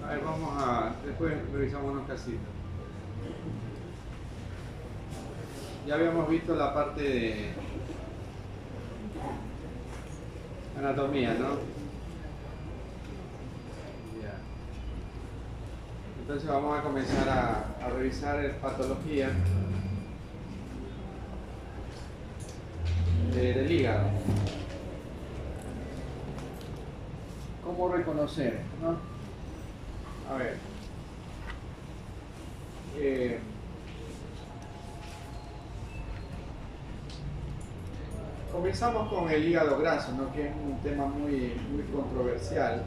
A ver, después revisamos unos casitos. Ya habíamos visto la parte de anatomía, ¿no? Ya. Entonces vamos a comenzar a revisar patología del hígado. ¿Cómo reconocer, no? A ver. Comenzamos con el hígado graso, ¿no? Que es un tema muy controversial.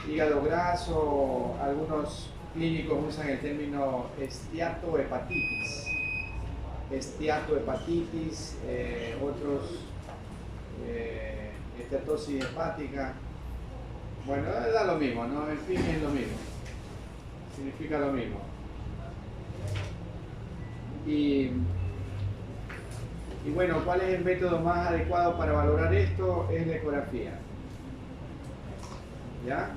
Hígado graso, algunos clínicos usan el término esteatohepatitis. Esteatohepatitis, otros esteatosis hepática. Bueno, da lo mismo, ¿no? En fin, es lo mismo. Significa lo mismo. Y bueno, ¿cuál es el método más adecuado para valorar esto? Es la ecografía. ¿Ya?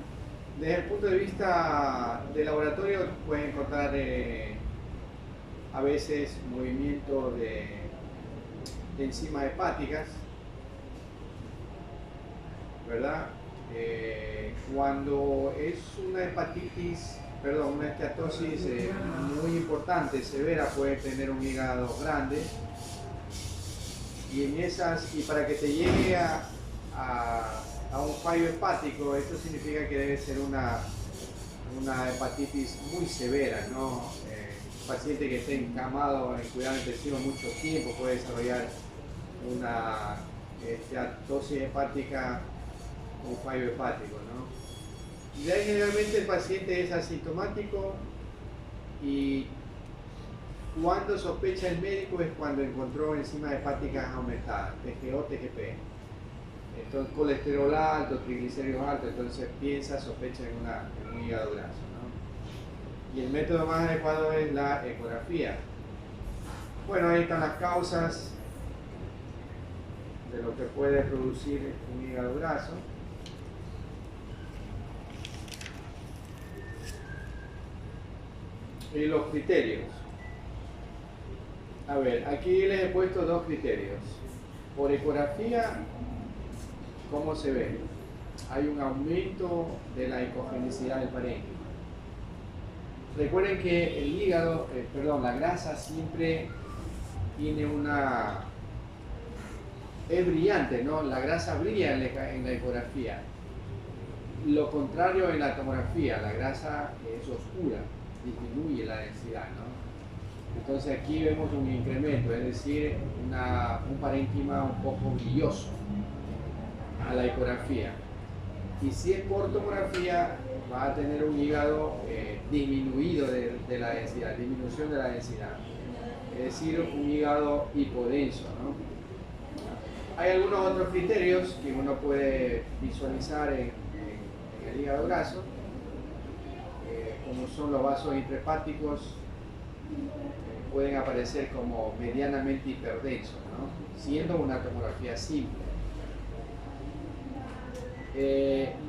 Desde el punto de vista del laboratorio pueden encontrar a veces movimiento de enzimas hepáticas, ¿verdad? Cuando es una hepatitis, perdón, una esteatosis muy importante, severa, puede tener un hígado grande. Y para que te llegue a un fallo hepático, esto significa que debe ser una hepatitis muy severa, ¿no? Un paciente que esté encamado en cuidado intensivo mucho tiempo puede desarrollar una esteatosis hepática con fallo hepático, ¿no? Y de ahí generalmente el paciente es asintomático y cuando sospecha el médico es cuando encontró enzimas hepáticas aumentadas, TGO, TGP. Entonces, colesterol alto, triglicéridos altos, entonces sospecha en un hígado graso, ¿no? Y el método más adecuado es la ecografía. Bueno, ahí están las causas de lo que puede producir un hígado graso. Y los criterios. A ver, aquí les he puesto dos criterios. Por ecografía, ¿cómo se ve? Hay un aumento de la ecogenicidad del parénquima. Recuerden que el hígado, la grasa siempre tiene es brillante, ¿no? La grasa brilla en la ecografía. Lo contrario en la tomografía, la grasa es oscura, disminuye la densidad, ¿no? Entonces aquí vemos un incremento, es decir, un parénquima un poco brilloso a la ecografía. Y si es por tomografía, va a tener un hígado disminuido de la densidad, disminución de la densidad. Es decir, un hígado hipodenso, ¿no? Hay algunos otros criterios que uno puede visualizar en el hígado graso, como son los vasos intrahepáticos. Pueden aparecer como medianamente hiperdensos, ¿no? Siendo una tomografía simple.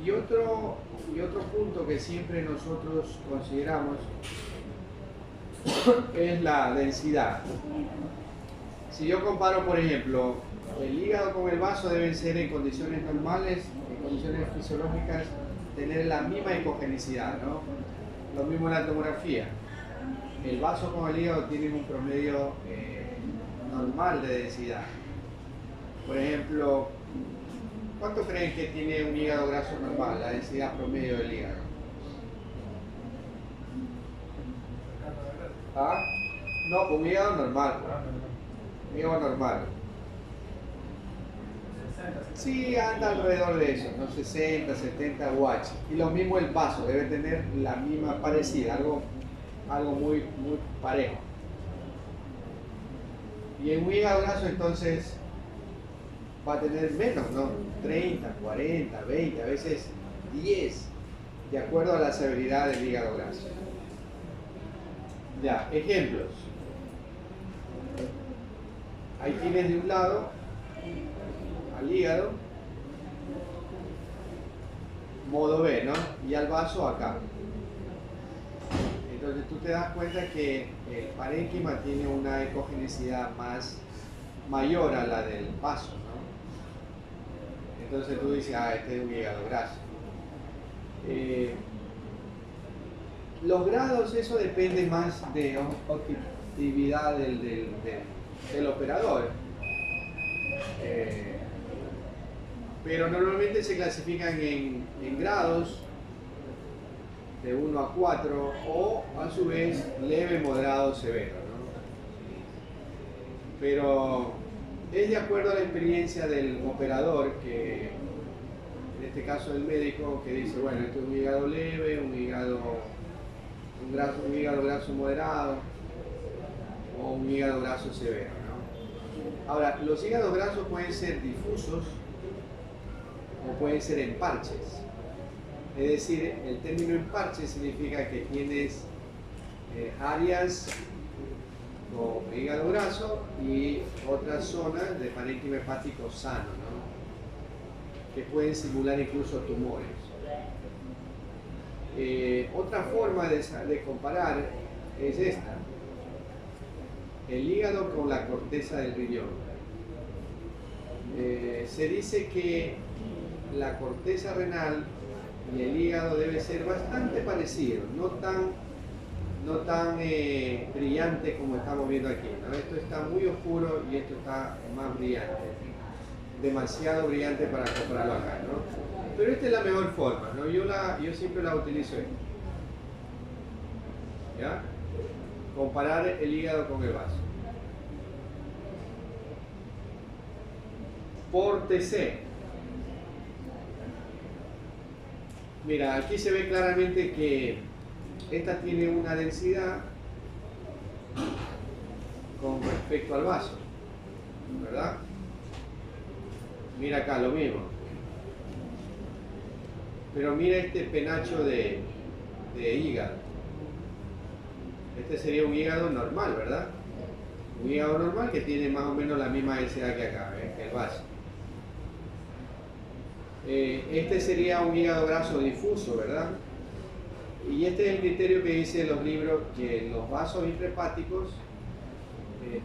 Y otro punto que siempre nosotros consideramos es la densidad. Si yo comparo, por ejemplo, el hígado con el vaso, deben ser en condiciones normales, en condiciones fisiológicas, tener la misma ecogenicidad, ¿no? Lo mismo en la tomografía. El vaso con el hígado tienen un promedio normal de densidad. Por ejemplo, ¿cuánto creen que tiene un hígado graso normal, la densidad promedio del hígado? ¿Ah? No, con un hígado normal. Un hígado normal. Sí, anda alrededor de eso, ¿no? 60, 70 watts. Y lo mismo el vaso, debe tener la misma parecida, algo muy parejo. Y en un hígado graso entonces va a tener menos, ¿no? 30, 40, 20, a veces 10, de acuerdo a la severidad del hígado graso. Ya, ejemplos. ahí tienes de un lado al hígado, modo B, ¿no? Y al vaso acá. Entonces tú te das cuenta que el parénquima tiene una ecogenicidad mayor a la del vaso, ¿no? Entonces tú dices, este es un hígado graso. Los grados, eso depende más de objetividad del operador. Pero normalmente se clasifican en grados de 1 a 4 o a su vez leve, moderado, severo, ¿no? Pero es de acuerdo a la experiencia del operador, que en este caso el médico, que dice, bueno, esto es un hígado leve, un hígado graso moderado o un hígado graso severo, ¿no? Ahora, los hígados grasos pueden ser difusos o pueden ser en parches. Es decir, el término en parche significa que tienes áreas con hígado graso y otras zonas de parénquima hepático sano, ¿no? Que pueden simular incluso tumores. Otra forma de comparar es esta: el hígado con la corteza del riñón. Se dice que la corteza renal y el hígado debe ser bastante parecido, no tan brillante como estamos viendo aquí, ¿no? Esto está muy oscuro y esto está más brillante, demasiado brillante para compararlo acá, ¿no? Pero esta es la mejor forma, ¿no? Yo siempre la utilizo esta, ¿ya? Comparar el hígado con el vaso. Por TC. Mira, aquí se ve claramente que esta tiene una densidad con respecto al vaso, ¿verdad? Mira acá lo mismo. Pero mira este penacho de hígado. Este sería un hígado normal, ¿verdad? Un hígado normal que tiene más o menos la misma densidad que acá, que el vaso. Este sería un hígado graso difuso, ¿verdad? Y este es el criterio que dice los libros, que los vasos intrahepáticos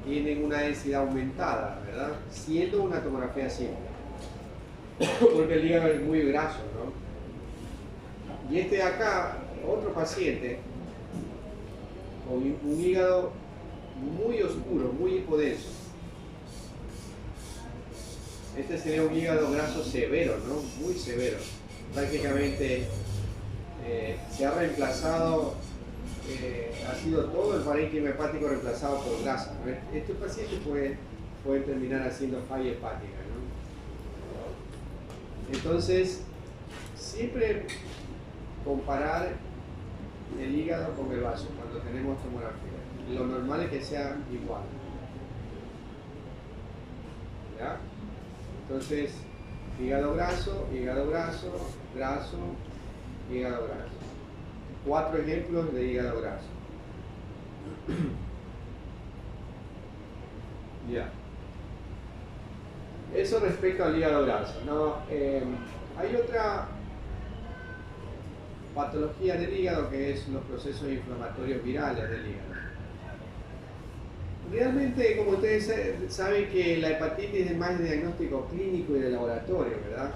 tienen una densidad aumentada, ¿verdad? Siendo una tomografía simple. Porque el hígado es muy graso, ¿no? Y este de acá, otro paciente, con un hígado muy oscuro, muy hipodenso. Este sería un hígado graso severo, ¿no? Muy severo. Prácticamente se ha reemplazado, ha sido todo el parénquima hepático reemplazado por grasa, ¿no? Estos pacientes pueden terminar haciendo falla hepática, ¿no? Entonces, siempre comparar el hígado con el vaso cuando tenemos tomografía. Lo normal es que sea igual. ¿Ya? Entonces, hígado graso, graso, hígado graso. 4 ejemplos de hígado graso. Ya. Eso respecto al hígado graso, ¿no? Hay otra patología del hígado que es los procesos inflamatorios virales del hígado. Realmente, como ustedes saben, que la hepatitis es más de diagnóstico clínico y de laboratorio, ¿verdad?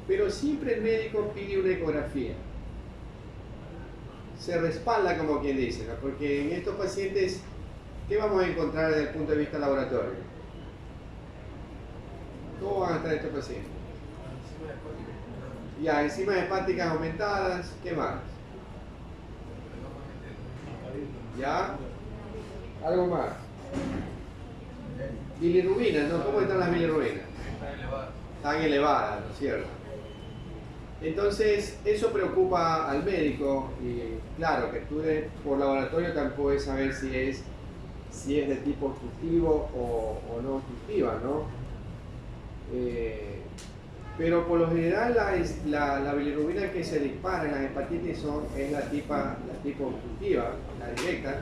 Pero siempre el médico pide una ecografía. Se respalda, como quien dice, ¿no? Porque en estos pacientes, ¿qué vamos a encontrar desde el punto de vista laboratorio? ¿Cómo van a estar estos pacientes? Ya, enzimas hepáticas aumentadas, ¿qué más? ¿Ya? ¿Algo más? Bilirrubinas, ¿no? ¿Cómo están las bilirrubinas? Están elevadas, ¿no es cierto? Entonces, eso preocupa al médico y claro, que tú por laboratorio también puedes saber si es de tipo obstructivo o no obstructiva, ¿no? Pero por lo general la bilirrubina que se dispara en las hepatitis es la tipo obstructiva, la directa,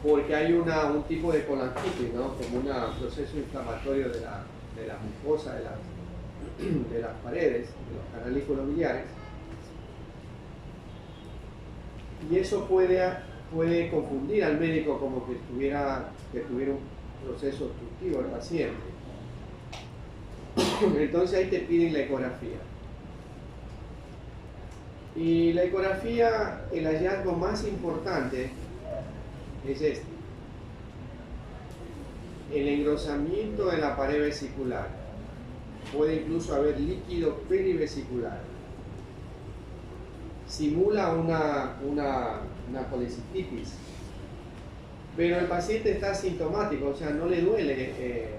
porque hay un tipo de colangitis, ¿no? Como un proceso inflamatorio de la mucosa de las paredes, de los canalículos biliares. Y eso puede confundir al médico como que tuviera un proceso obstructivo el paciente. Entonces ahí te piden la ecografía. Y la ecografía, el hallazgo más importante es este: el engrosamiento de la pared vesicular. Puede incluso haber líquido perivesicular. Simula una colecistitis, pero el paciente está asintomático, o sea, no le duele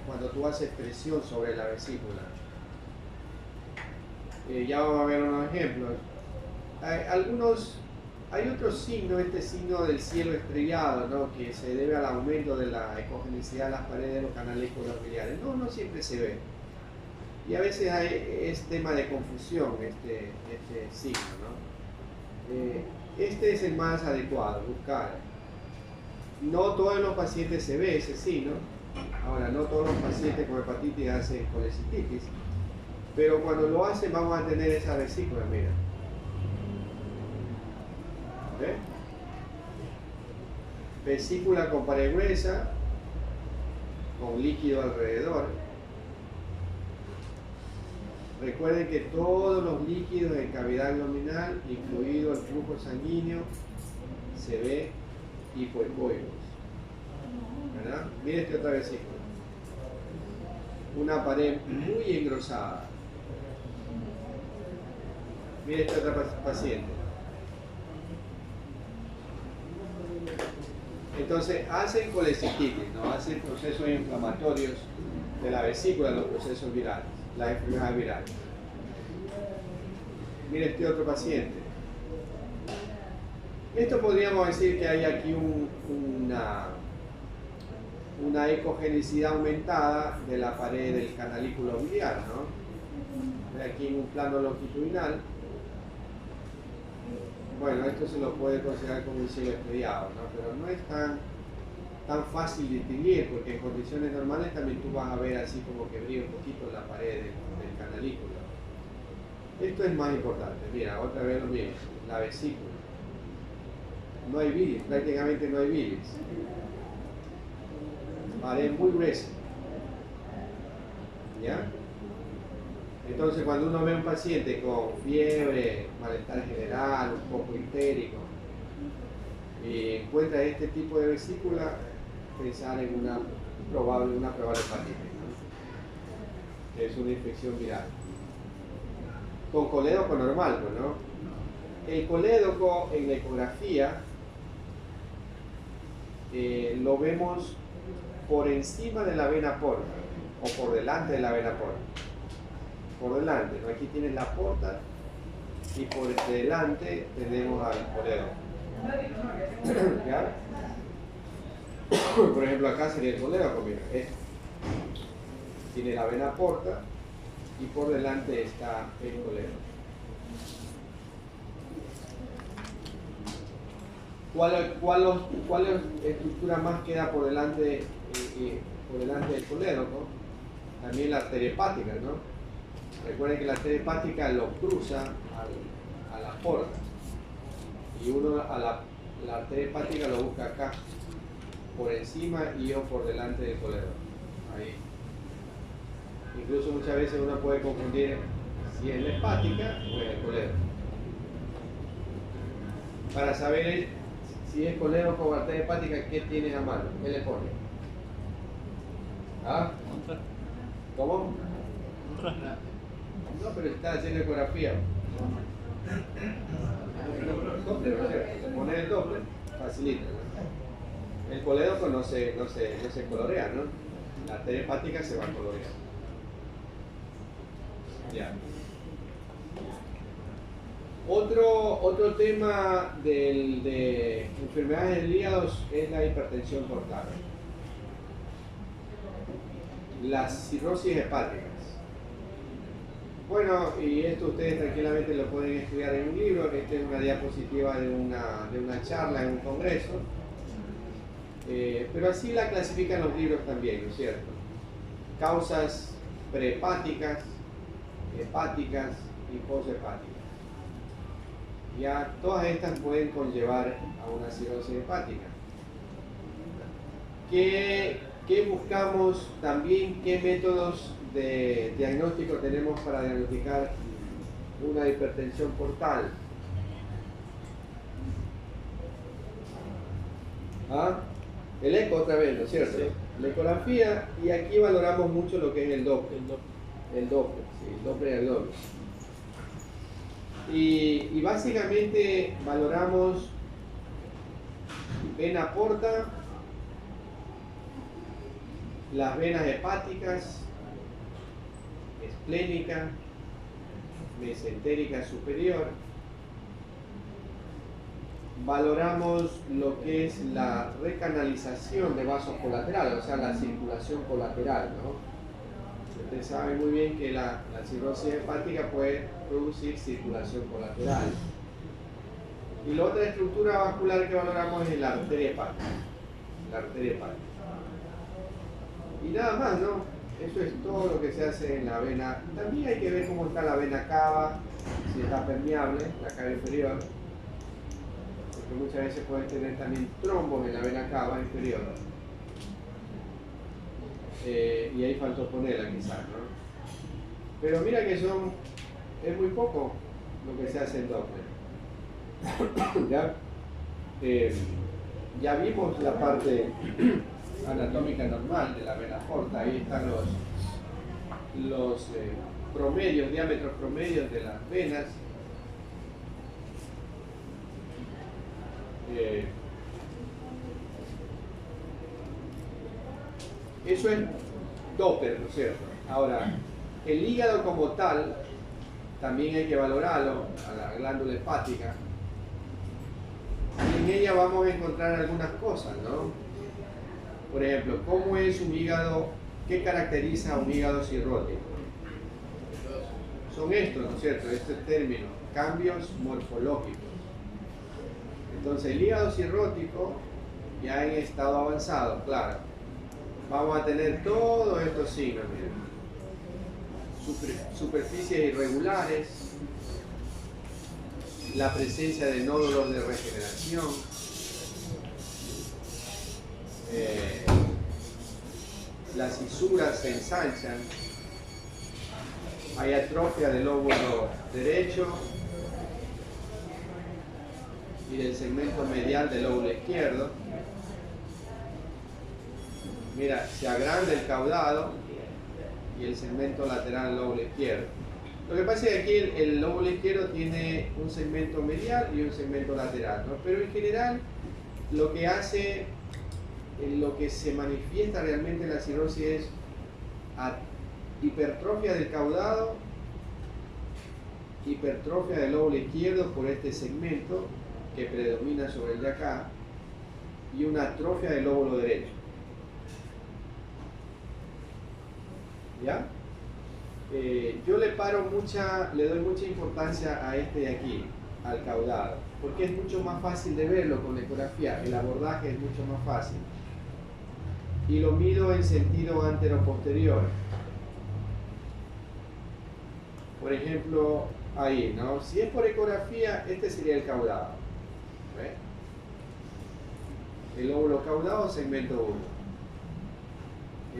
cuando tú haces presión sobre la vesícula. Ya vamos a ver unos ejemplos. Hay otro signo, este signo del cielo estrellado, ¿no? Que se debe al aumento de la ecogenicidad de las paredes de los canalículos biliares. No siempre se ve. Y a veces es tema de confusión este signo, ¿no? Este es el más adecuado, buscar. No todos los pacientes se ve ese signo. Ahora, no todos los pacientes con hepatitis hacen colecistitis, pero cuando lo hacen vamos a tener esa vesícula, mira. ¿Ve? Vesícula con pared gruesa, con líquido alrededor. Recuerden que todos los líquidos en cavidad abdominal, incluido el flujo sanguíneo, se ve hipoecoicos, ¿verdad? Miren esta otra vesícula. Una pared muy engrosada. Miren esta otra paciente. Entonces hacen colecistitis, ¿no? Hacen procesos inflamatorios de la vesícula, los procesos virales, las enfermedades virales. Mire este otro paciente. Esto podríamos decir que hay aquí una ecogenicidad aumentada de la pared del canalículo biliar, ¿no? Aquí en un plano longitudinal. Bueno, esto se lo puede considerar como un cielo estrellado, ¿no? Pero no es tan fácil de distinguir, porque en condiciones normales también tú vas a ver así como que brilla un poquito la pared del canalículo. Esto es más importante. Mira, otra vez lo mismo, la vesícula. No hay bilis, prácticamente no hay bilis. Pared muy gruesa. ¿Ya? Entonces, cuando uno ve a un paciente con fiebre, malestar general, un poco histérico, y encuentra este tipo de vesícula, pensar en una probable hepatitis, ¿no? Es una infección viral. Con colédoco normal, ¿no? El colédoco en la ecografía lo vemos por encima de la vena porta o por delante de la vena porta. Por delante, ¿no? Aquí tienes la porta y por delante tenemos al colédoco. ¿Ya? Por ejemplo, acá sería el colédoco, mira, tiene la vena porta y por delante está el colédoco. ¿Cuál estructura más queda por delante del colédoco? También la arteria hepática, ¿no? Recuerden que la arteria hepática lo cruza a la porta y uno a la arteria hepática lo busca acá, por encima y o por delante del colédoco. Ahí. Incluso muchas veces uno puede confundir si es la hepática o es el colédoco. Para saber si es colédoco o arteria hepática, ¿qué tienes a mano? ¿Qué le pones? ¿Ah? ¿Cómo? No, pero está haciendo ecografía. Poner el doble, facilita, ¿no? El colédoco no se colorea, ¿no? La arteria hepática se va a colorear. Ya. Otro tema de enfermedades del hígado es la hipertensión portal. Las cirrosis hepáticas. Bueno, y esto ustedes tranquilamente lo pueden estudiar en un libro. Esta es una diapositiva de una charla en un congreso. Pero así la clasifican los libros también, ¿no es cierto? Causas prehepáticas, hepáticas y poshepáticas. Ya todas estas pueden conllevar a una cirrosis hepática. ¿Qué buscamos también? ¿Qué métodos de diagnóstico tenemos para diagnosticar una hipertensión portal? ¿Ah? El eco otra vez, ¿no es cierto? Sí. La ecografía, y aquí valoramos mucho lo que es el Doppler. El Doppler, sí, el Doppler y el Doppler. Y básicamente valoramos vena porta, las venas hepáticas, esplénica, mesentérica superior. Valoramos lo que es la recanalización de vasos colaterales, o sea, la circulación colateral, ¿no? Ustedes saben muy bien que la cirrosis hepática puede producir circulación colateral. Y la otra estructura vascular que valoramos es la arteria hepática. La arteria hepática. Y nada más, ¿no? Eso es todo lo que se hace en la vena. También hay que ver cómo está la vena cava, si está permeable, la cava inferior. Porque muchas veces pueden tener también trombos en la vena cava inferior. Y ahí faltó ponerla quizás, ¿no? Pero mira que es muy poco lo que se hace en Doppler. ¿Ya? Ya vimos la parte anatómica normal de la vena porta. Ahí están los promedios, diámetros promedios de las venas. Eso es Doppler, ¿no es cierto? Ahora, el hígado como tal, también hay que valorarlo, a la glándula hepática. Y en ella vamos a encontrar algunas cosas, ¿no? Por ejemplo, ¿cómo es un hígado? ¿Qué caracteriza a un hígado cirrótico? Son estos, ¿no es cierto? Este término, cambios morfológicos. Entonces, el hígado cirrótico, ya en estado avanzado, claro, vamos a tener todos estos signos, miren. Superficies irregulares, la presencia de nódulos de regeneración, las fisuras se ensanchan, hay atrofia del lóbulo derecho y del segmento medial del lóbulo izquierdo. Mira, se agranda el caudado y el segmento lateral del lóbulo izquierdo. Lo que pasa es que aquí el lóbulo izquierdo tiene un segmento medial y un segmento lateral, ¿no? Pero en general lo que hace, lo que se manifiesta realmente en la cirrosis es hipertrofia del caudado, hipertrofia del lóbulo izquierdo por este segmento que predomina sobre el de acá y una atrofia del lóbulo derecho. ¿Ya? Yo le doy mucha importancia a este de aquí, al caudado, porque es mucho más fácil de verlo con la ecografía, el abordaje es mucho más fácil. Y lo mido en sentido antero-posterior. Por ejemplo, ahí, ¿no? Si es por ecografía, este sería el caudado. ¿Ves? El lóbulo caudado, segmento 1.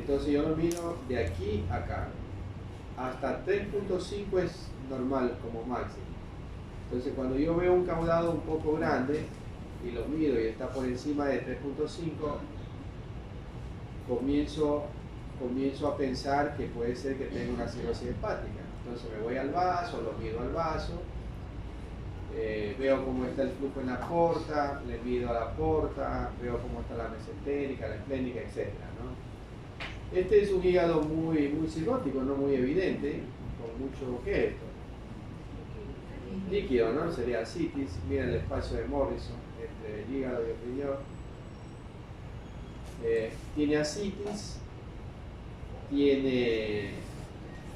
Entonces yo lo mido de aquí a acá. Hasta 3.5 es normal como máximo. Entonces cuando yo veo un caudado un poco grande y lo mido y está por encima de 3.5, comienzo a pensar que puede ser que tenga una cirrosis hepática. Entonces me voy al vaso, lo mido al vaso, veo cómo está el flujo en la porta, le mido a la porta, veo cómo está la mesentérica, la esplénica, etc., ¿no? Este es un hígado muy cirrótico, no muy evidente, con mucho, ¿qué es esto? Líquido, ¿no? Sería ascitis. Mira el espacio de Morrison entre el hígado y el riñón. Tiene ascitis, tiene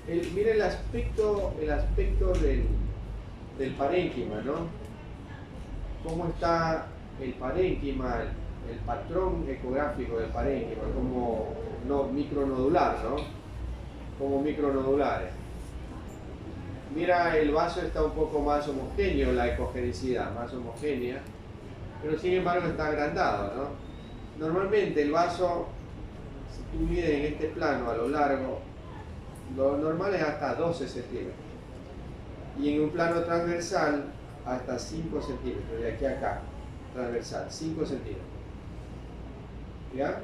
Mira el aspecto del parénquima, ¿no? ¿Cómo está el parénquima, el patrón ecográfico del parénquima, como micronodular, ¿no? Como micronodulares. Mira, el vaso está un poco más homogéneo, la ecogenicidad, más homogénea, pero sin embargo está agrandado, ¿no? Normalmente el vaso, si tú mides en este plano a lo largo, lo normal es hasta 12 centímetros. Y en un plano transversal, hasta 5 centímetros, de aquí a acá, transversal, 5 centímetros. ¿Ya?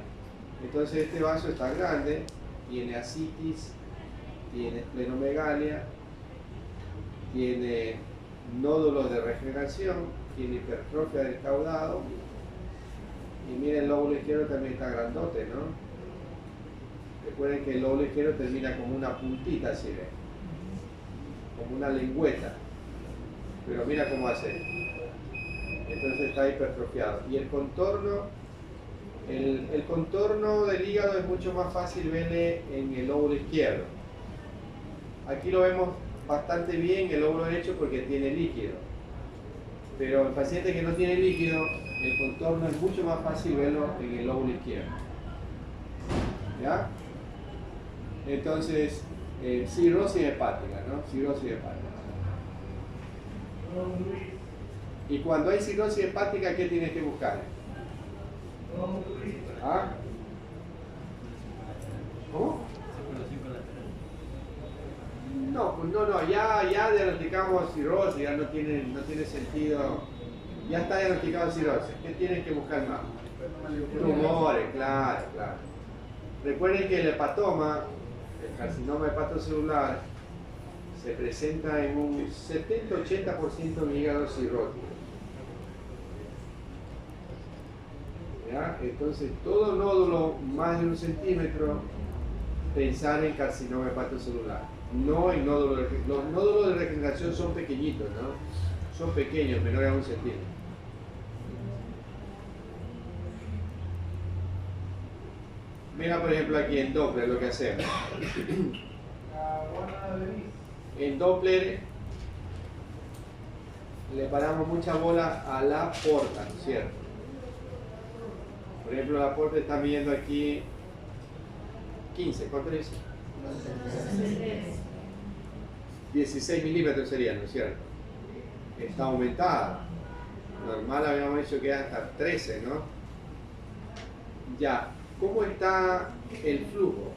Entonces este vaso está grande, tiene ascitis, tiene esplenomegalia, tiene nódulos de regeneración, tiene hipertrofia del caudado, y miren, el lóbulo izquierdo también está grandote, ¿no? Recuerden que el lóbulo izquierdo termina como una puntita, así ve, como una lengüeta, pero mira cómo hace, entonces está hipertrofiado. Y el contorno, el contorno del hígado es mucho más fácil verle en el lóbulo izquierdo. Aquí lo vemos bastante bien el lóbulo derecho porque tiene líquido, pero el paciente que no tiene líquido, el contorno es mucho más fácil verlo en el lóbulo izquierdo. ¿Ya? Entonces, cirrosis hepática, ¿no? Cirrosis hepática. Y cuando hay cirrosis hepática, ¿qué tienes que buscar? ¿Ah? ¿Cómo? No, ya diagnosticamos cirrosis, ya no tiene sentido, ya está diagnosticado cirrosis. ¿Qué tienes que buscar más? Tumores, claro. Recuerden que el hepatoma, el carcinoma hepatocelular, se presenta en un 70-80% de hígado cirrótico. ¿Ya? Entonces, todo nódulo más de 1 centímetro, pensar en carcinoma hepatocelular, no en nódulos. Los nódulos de regeneración son pequeñitos, ¿no? Son pequeños, menores a 1 centímetro. Mira, por ejemplo, aquí en Doppler lo que hacemos. En Doppler le paramos mucha bola a la porta, ¿no es cierto? Por ejemplo, la porta está midiendo aquí 15, ¿cuánto dice? 16 milímetros sería, ¿no es cierto? Está aumentada. Normal habíamos dicho que era hasta 13, ¿no? Ya, ¿cómo está el flujo?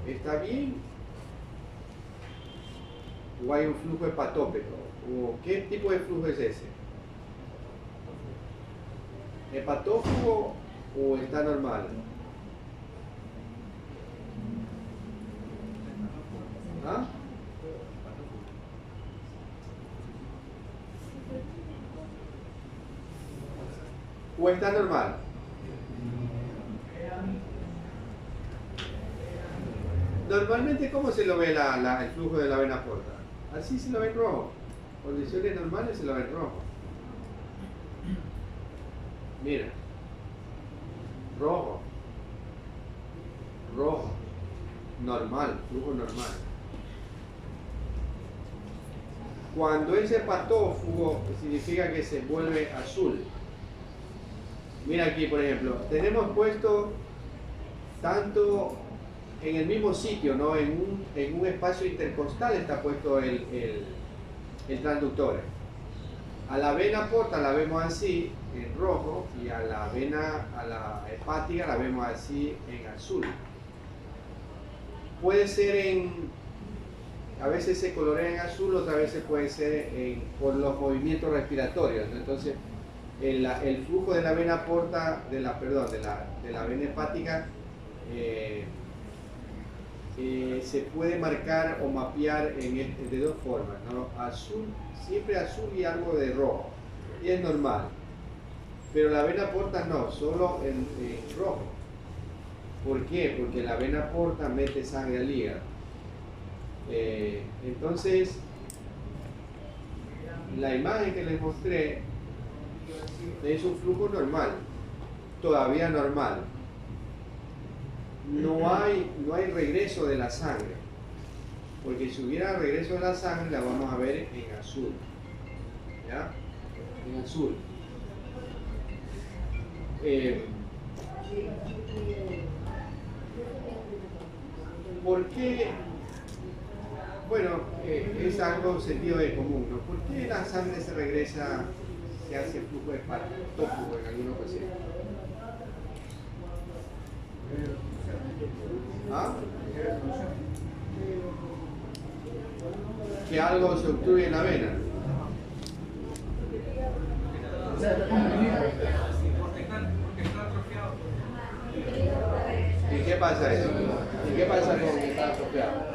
¿Está bien? ¿O hay un flujo hepatópeto? ¿O qué tipo de flujo es ese? ¿Hepatófugo o está normal? ¿Ah? ¿O está normal? Normalmente, ¿cómo se lo ve el flujo de la vena porta? Así se lo ve en rojo. Condiciones normales se lo ve en rojo. Mira. Rojo. Normal, flujo normal. Cuando es hepatófugo, significa que se vuelve azul. Mira aquí, por ejemplo, tenemos puesto tanto en el mismo sitio, ¿no? En un espacio intercostal está puesto el transductor. A la vena porta la vemos así, en rojo, y a la hepática la vemos así, en azul. Puede ser a veces se colorea en azul, otras veces puede ser por los movimientos respiratorios, ¿no? Entonces, el flujo de la vena porta, de la vena hepática, se puede marcar o mapear de dos formas, ¿no? Azul, siempre azul y algo de rojo, y es normal. Pero la vena porta no, solo en rojo. ¿Por qué? Porque la vena porta mete sangre al hígado. Entonces, la imagen que les mostré es un flujo normal, todavía normal. No hay regreso de la sangre. porque si hubiera regreso de la sangre la vamos a ver en azul. ¿Ya? En azul. ¿Por qué? Bueno, es algo sentido de común, ¿no? ¿Por qué la sangre se regresa, se hace flujo hepático en algunos pacientes? ¿Ah? Que algo se obstruye en la vena. ¿Y qué pasa eso? ¿Y qué pasa con que está atrofiado?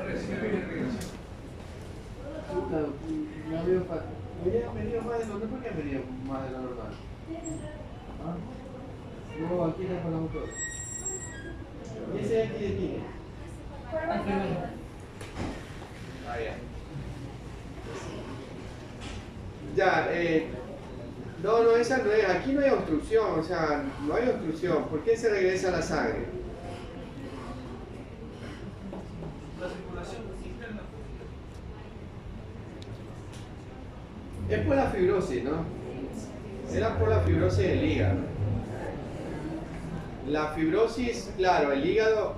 Hoy han venido más de lo normal. ¿Por qué han venido más de lo normal? ¿Ah? Luego aquí está con la motor. ¿Y ese de aquí de quién es? Ah, ya. No, esa no es. Aquí no hay obstrucción, o sea, no hay obstrucción. ¿Por qué se regresa la sangre? La circulación interna. Es por la fibrosis, ¿no? Era por la fibrosis del hígado. La fibrosis, claro, el hígado,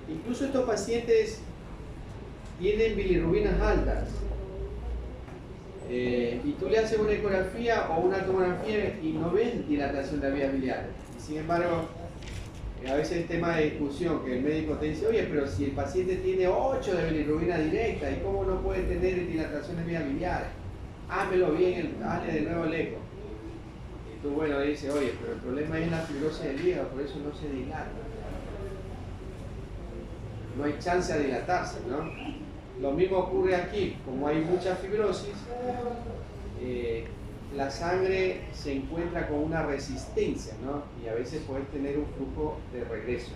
incluso estos pacientes tienen bilirrubinas altas. Y tú le haces una ecografía o una tomografía y no ven dilatación de vías biliares. Y sin embargo, a veces es tema de discusión que el médico te dice, oye, pero si el paciente tiene 8 de bilirrubina directa, ¿y cómo no puede tener dilatación de vías biliares? Hámelo bien, hazle de nuevo el eco. Y tú, bueno, le dices, oye, pero el problema es la fibrosis del hígado, por eso no se dilata. No hay chance de dilatarse, ¿no? Lo mismo ocurre aquí, como hay mucha fibrosis, la sangre se encuentra con una resistencia, ¿no? Y a veces puedes tener un flujo de regreso.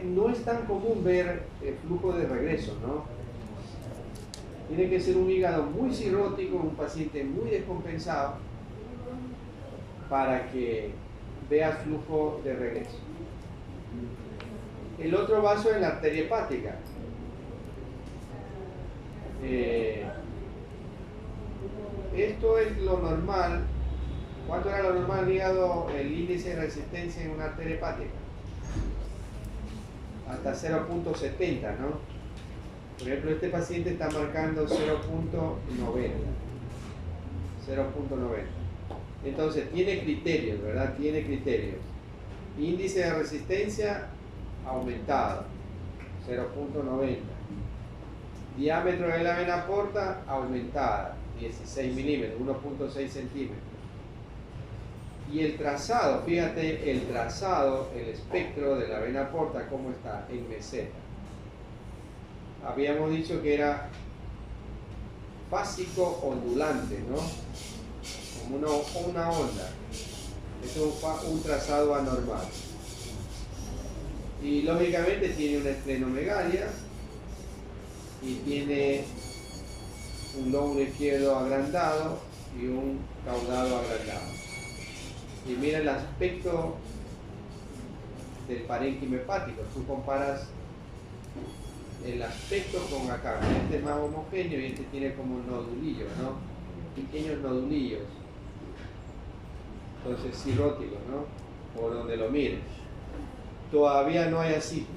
No es tan común ver el flujo de regreso, ¿no? Tiene que ser un hígado muy cirrótico, un paciente muy descompensado, para que vea flujo de regreso. El otro vaso es la arteria hepática. Esto es lo normal. ¿Cuánto era lo normal el hígado, el índice de resistencia en una arteria hepática? Hasta 0.70, ¿no? Por ejemplo, este paciente está marcando 0.90. 0.90. Entonces, tiene criterios, ¿verdad? Tiene criterios. Índice de resistencia aumentado, 0.90. Diámetro de la vena porta aumentada, 16 milímetros, 1.6 centímetros. Y el trazado, fíjate el trazado, el espectro de la vena porta, ¿cómo está? En meseta. Habíamos dicho que era fásico ondulante, ¿no? Como una onda. Eso es un trazado anormal. Y lógicamente tiene una esplenomegalia y tiene un lóbulo izquierdo agrandado y un caudado agrandado. Y mira el aspecto del parénquima hepático. Tú comparas el aspecto con acá. Este es más homogéneo y este tiene como nodulillos, ¿no? Pequeños nodulillos. Entonces cirrótico, ¿no? Por donde lo mires. Todavía no hay ascitis.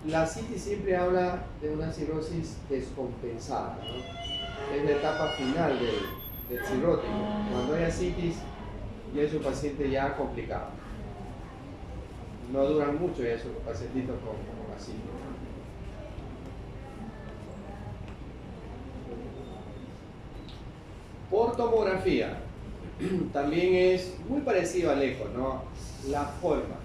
La ascitis siempre habla de una cirrosis descompensada, ¿no? Es la etapa final del cirrótico. Cuando hay ascitis, ya es un paciente ya complicado. No duran mucho ya esos pacientitos con ascitis. Por tomografía, también es muy parecido al eco, ¿no? La forma.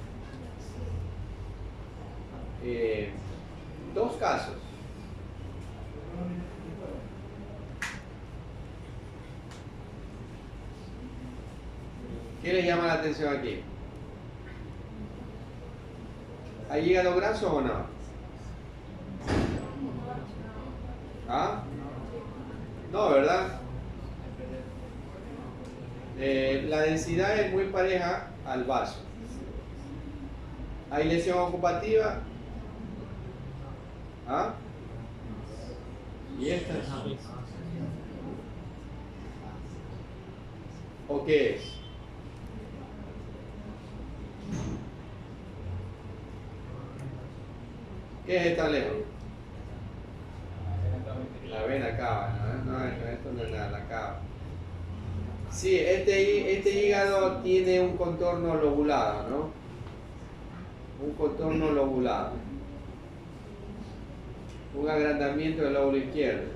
Dos casos. ¿Qué les llama la atención aquí? ¿Hay hígado graso o no? ¿Ah? No, ¿verdad? La densidad es muy pareja al vaso. ¿Hay lesión ocupativa? ¿Ah? ¿Y esta? ¿O qué es? ¿Qué es esta lesión? La vena cava, ¿no? Esto no es nada, la cava. Sí, este hígado tiene un contorno lobulado, ¿no? Un contorno lobulado. Un agrandamiento del lóbulo izquierdo.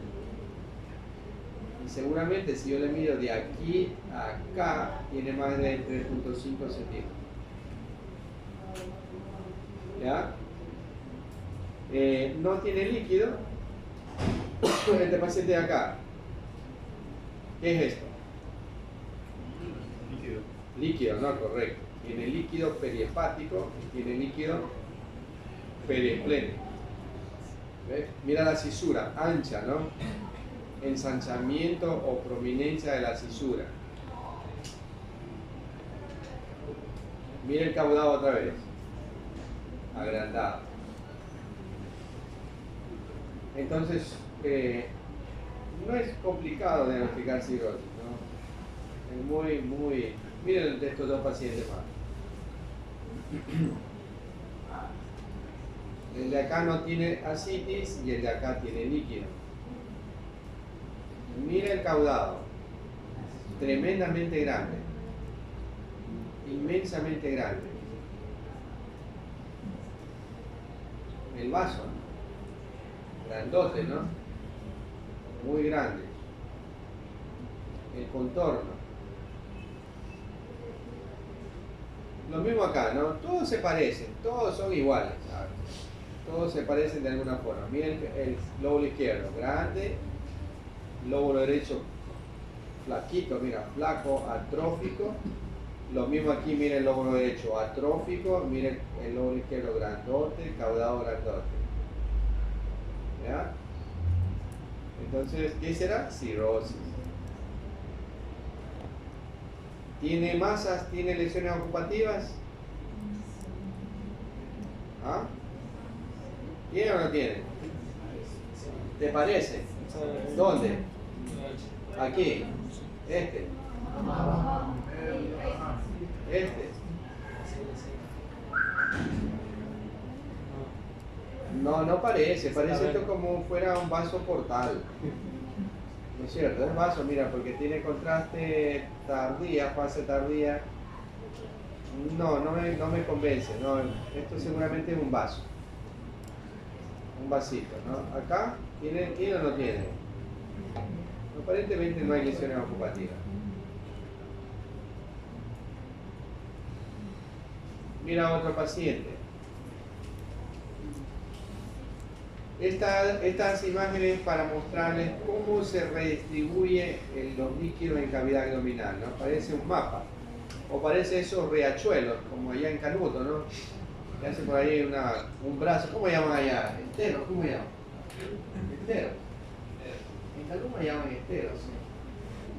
Y seguramente si yo le mido de aquí a acá, tiene más de 3.5 centímetros. ¿Ya? No tiene líquido. Este paciente de acá. ¿Qué es esto? Líquido. Líquido, no, correcto. Tiene líquido perihepático y tiene líquido periesplénico. ¿Ves? Mira la cisura, ancha, ¿no? Ensanchamiento o prominencia de la cisura. Mira el caudado otra vez. Agrandado. Entonces, no es complicado diagnosticar cirrosis, ¿no? Es muy... Miren de estos dos pacientes más. El de acá no tiene ascitis y el de acá tiene líquido. Mira el caudado. Tremendamente grande. Inmensamente grande. El vaso. Grandote, ¿no? Muy grande. El contorno. Lo mismo acá, ¿no? Todos se parecen, todos son iguales, ¿sabes? Todos se parecen de alguna forma. Miren el lóbulo izquierdo, grande. Lóbulo derecho, flaquito, mira, flaco, atrófico. Lo mismo aquí, miren el lóbulo derecho, atrófico. Miren el lóbulo izquierdo, grandote, caudado grandote. ¿Ya? Entonces, ¿qué será? Cirrosis. ¿Tiene masas? ¿Tiene lesiones ocupativas? ¿Ah? ¿Tiene o no tiene? ¿Te parece? ¿Dónde? Aquí. Este. Este. No parece esto como fuera un vaso portal. ¿No es cierto? Es vaso, mira, porque tiene contraste tardía, fase tardía. No me convence. No, esto seguramente es un vaso. Un vasito, ¿no? Acá, ¿tiene o no tiene? Aparentemente no hay lesiones ocupativas. Mira otro paciente. Estas imágenes para mostrarles cómo se redistribuye los líquidos en cavidad abdominal, ¿no? Parece un mapa. O parece esos riachuelos, como allá en Canuto, ¿no? Que hace por ahí un brazo. ¿Cómo llaman allá? Estero, ¿cómo llaman? Estero. En Canuto llaman esteros.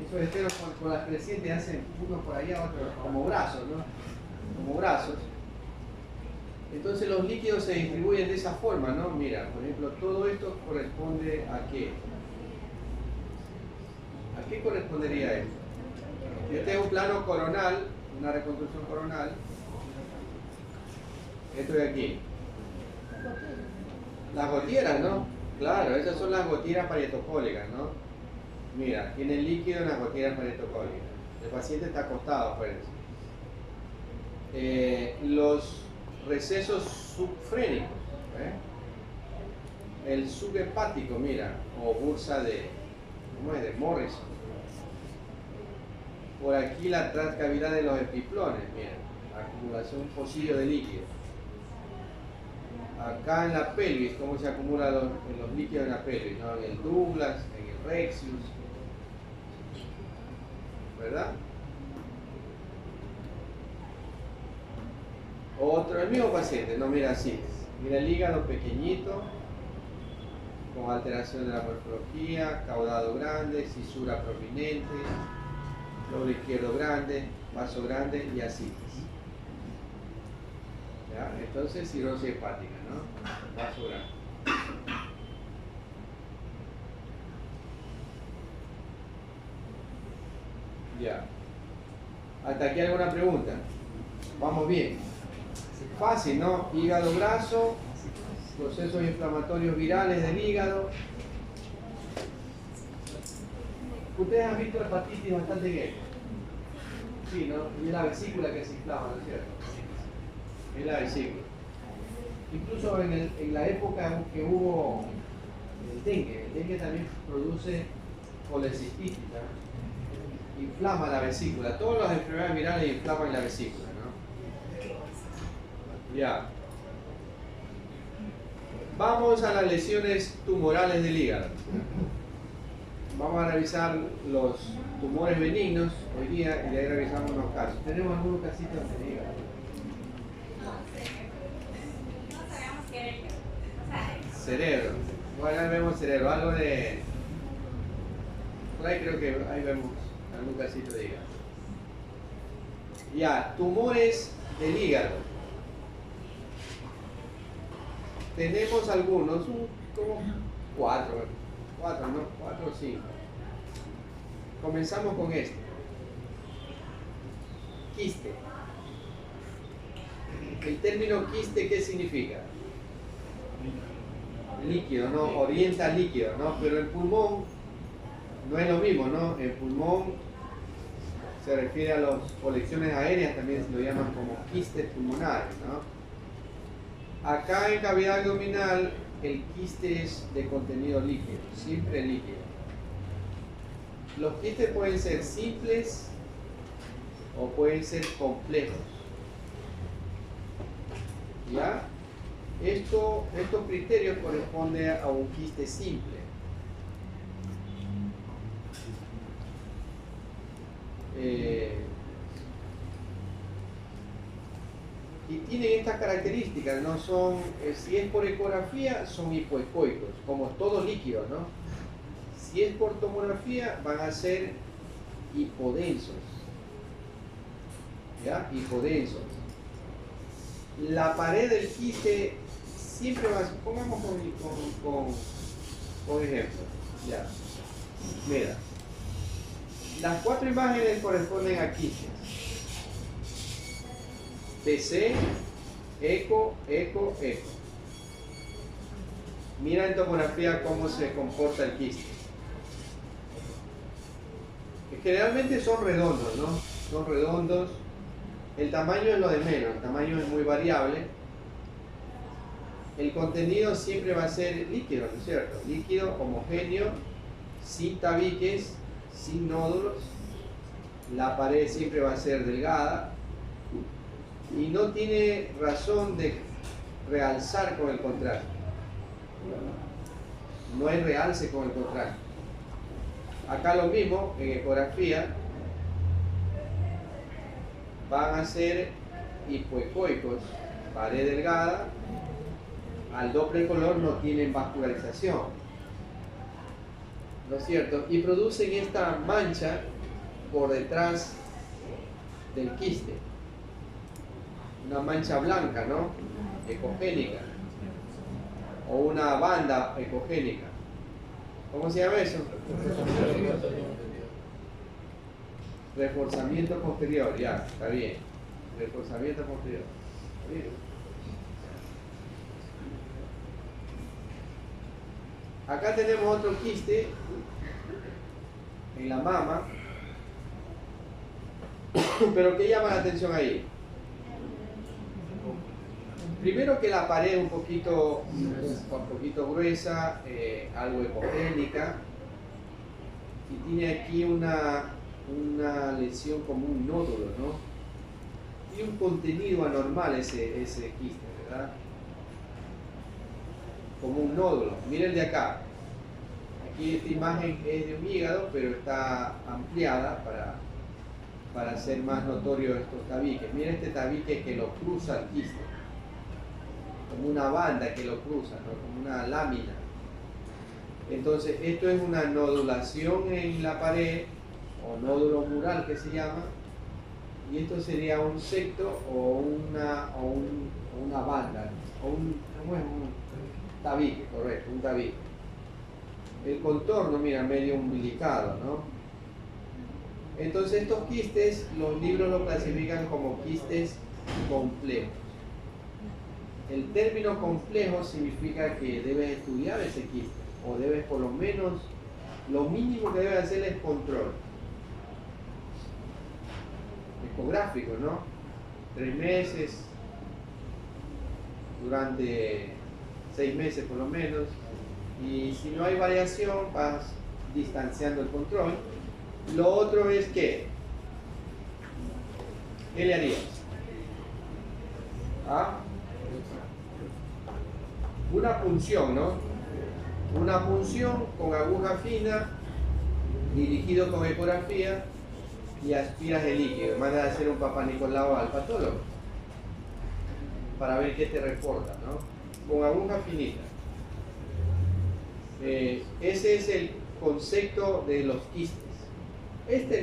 Esos esteros con las crecientes hacen uno por allá, otro como brazos, ¿no? Como brazos. Entonces los líquidos se distribuyen de esa forma, ¿no? Mira, por ejemplo, todo esto corresponde a qué. ¿A qué correspondería esto? Este es un plano coronal, una reconstrucción coronal. Esto de aquí. Las gotieras, ¿no? Claro, esas son las gotieras parietocólicas, ¿no? Mira, tiene líquido en las gotieras parietocólicas. El paciente está acostado, acuérdense. Los recesos subfrénicos, el subhepático, mira, o bursa de, ¿cómo es? De Morrison. Por aquí la transcavidad de los epiplones, mira, acumulación, un pocillo de líquido. Acá en la pelvis, cómo se acumulan los líquidos en la pelvis, ¿no? En el Douglas, en el Rexius, ¿verdad? Otro, el mismo paciente, no, mira así, mira el hígado pequeñito, con alteración de la morfología, caudado grande, cisura prominente, lóbulo izquierdo grande, vaso grande y así. ¿Ya? Entonces cirrosis hepática, ¿no? Va a sobrar. Ya. ¿Hasta aquí alguna pregunta? Vamos bien. Fácil, ¿no? Hígado graso, procesos inflamatorios virales del hígado. Ustedes han visto la hepatitis bastante bien. Sí, ¿no? Y es la vesícula que se inflama, ¿no es cierto? Es la vesícula. Incluso en la época que hubo el dengue también produce colecistitis, ¿no? Inflama la vesícula. Todas las enfermedades virales inflaman la vesícula, ¿no? Ya. Vamos a las lesiones tumorales del hígado. Vamos a revisar los tumores benignos hoy día y de ahí revisamos unos casos. Tenemos algunos casitos de hígado. Cerebro. Bueno, ahí vemos cerebro. Algo de... Por ahí creo que ahí vemos algún casito de hígado. Ya, tumores del hígado. Tenemos algunos, como 4 o 5. Comenzamos con este. Quiste. El término quiste, ¿qué significa? Líquido, ¿no? Orienta líquido, ¿no? Pero el pulmón no es lo mismo, ¿no? El pulmón se refiere a las colecciones aéreas, también se lo llaman como quistes pulmonares, ¿no? Acá en cavidad abdominal el quiste es de contenido líquido, siempre líquido. Los quistes pueden ser simples o pueden ser complejos. ¿Ya? Estos criterios corresponden a un quiste simple. Y tienen estas características, no son, si es por ecografía son hipoecoicos, como todo líquido, ¿no? Si es por tomografía van a ser hipodensos, ¿ya? Hipodensos. La pared del quiste siempre va a ser, pongamos con ejemplo, ya, mira, las 4 imágenes corresponden a quistes. PC, eco, eco, eco. Mira en tomografía cómo se comporta el quiste. Generalmente son redondos, ¿no? Son redondos. El tamaño es lo de menos, el tamaño es muy variable. El contenido siempre va a ser líquido, ¿no es cierto? Líquido, homogéneo, sin tabiques, sin nódulos. La pared siempre va a ser delgada. Y no tiene razón de realzar con el contraste. No hay realce con el contraste. Acá lo mismo, en ecografía, van a ser hipoecoicos, pared delgada, al doble color no tienen vascularización, ¿no es cierto? Y producen esta mancha por detrás del quiste. Una mancha blanca, ¿no? Ecogénica. O una banda ecogénica. ¿Cómo se llama eso? Reforzamiento posterior, ya, está bien. Reforzamiento posterior. Bien. Acá tenemos otro quiste en la mama. Pero ¿qué llama la atención ahí? Primero que la pared es un poquito gruesa, algo ecogénica, y tiene aquí una lesión como un nódulo, ¿no? Tiene un contenido anormal ese quiste, ¿verdad? Como un nódulo. Miren el de acá. Aquí esta imagen es de un hígado, pero está ampliada para hacer más notorio estos tabiques. Miren este tabique que lo cruza el quiste. Como una banda que lo cruza, ¿no? Como una lámina. Entonces esto es una nodulación en la pared, o nódulo mural que se llama, y esto sería un septo o una banda, ¿cómo es? Un tabique, correcto, un tabique. El contorno, mira, medio umbilicado, ¿no? Entonces estos quistes, los libros lo clasifican como quistes complejos. El término complejo significa que debes estudiar ese quiste, o debes por lo menos, lo mínimo que debes hacer es control. Ecográfico, ¿no? 3 meses, durante 6 meses por lo menos, y si no hay variación vas distanciando el control. Lo otro es que, ¿qué le harías? ¿Ah? Una punción, ¿no? Una punción con aguja fina, dirigido con ecografía, y aspiras el líquido. Mandas a hacer un Papá Nicolau al patólogo para ver qué te reporta, ¿no? Con aguja finita. Ese es el concepto de los quistes.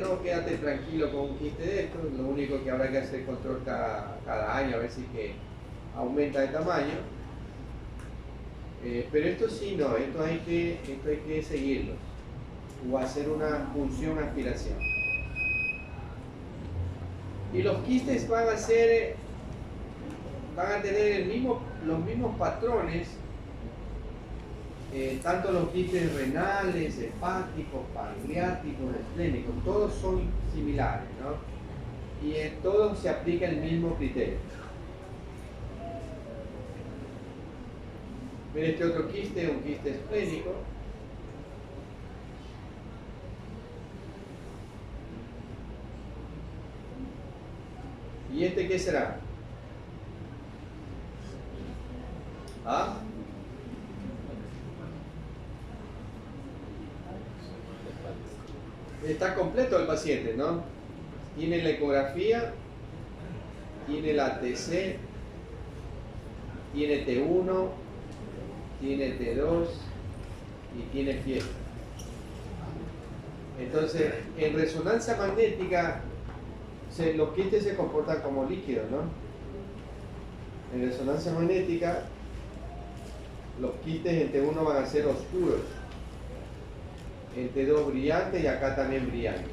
No, quédate tranquilo con un quiste de estos, lo único que habrá que hacer control cada año, a ver si que aumenta de tamaño. Pero esto sí no, esto hay que seguirlo, o hacer una punción aspiración. Y los quistes van a tener los mismos patrones, tanto los quistes renales, hepáticos, pancreáticos, esplénicos, todos son similares, ¿no? Y en todos se aplica el mismo criterio. Mira este otro quiste, un quiste esplénico. ¿Y este qué será? ¿Ah? Está completo el paciente, ¿no? Tiene la ecografía, tiene la TC, tiene T1, tiene T2 y tiene fiebre. Entonces, en resonancia magnética, los quistes se comportan como líquidos, ¿no? En resonancia magnética, los quistes en T1 van a ser oscuros, en T2 brillantes y acá también brillantes.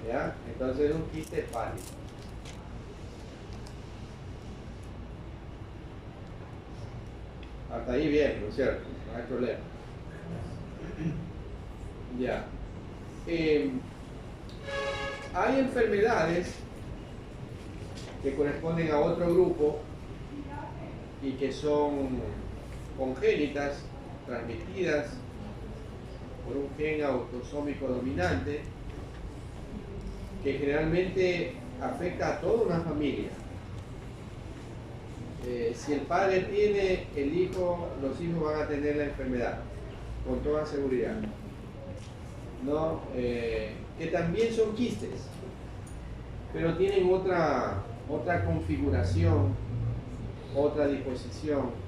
¿Ya? Entonces es un quiste pálido. Hasta ahí bien, ¿no es cierto? No hay problema. Ya. Hay enfermedades que corresponden a otro grupo y que son congénitas, transmitidas por un gen autosómico dominante, que generalmente afecta a toda una familia. Si el padre tiene el hijo, los hijos van a tener la enfermedad, con toda seguridad. ¿No? Que también son quistes, pero tienen otra configuración, otra disposición,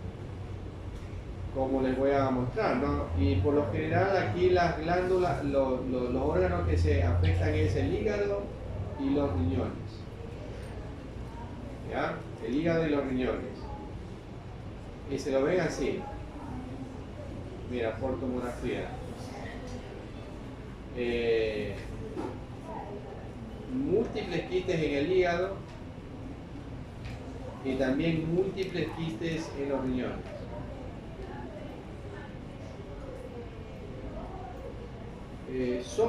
como les voy a mostrar, ¿no? Y por lo general aquí las glándulas, los órganos que se afectan es el hígado y los riñones. ¿Ya? El hígado y los riñones. Y se lo ven así. Mira, por tomografía. Múltiples quistes en el hígado y también múltiples quistes en los riñones.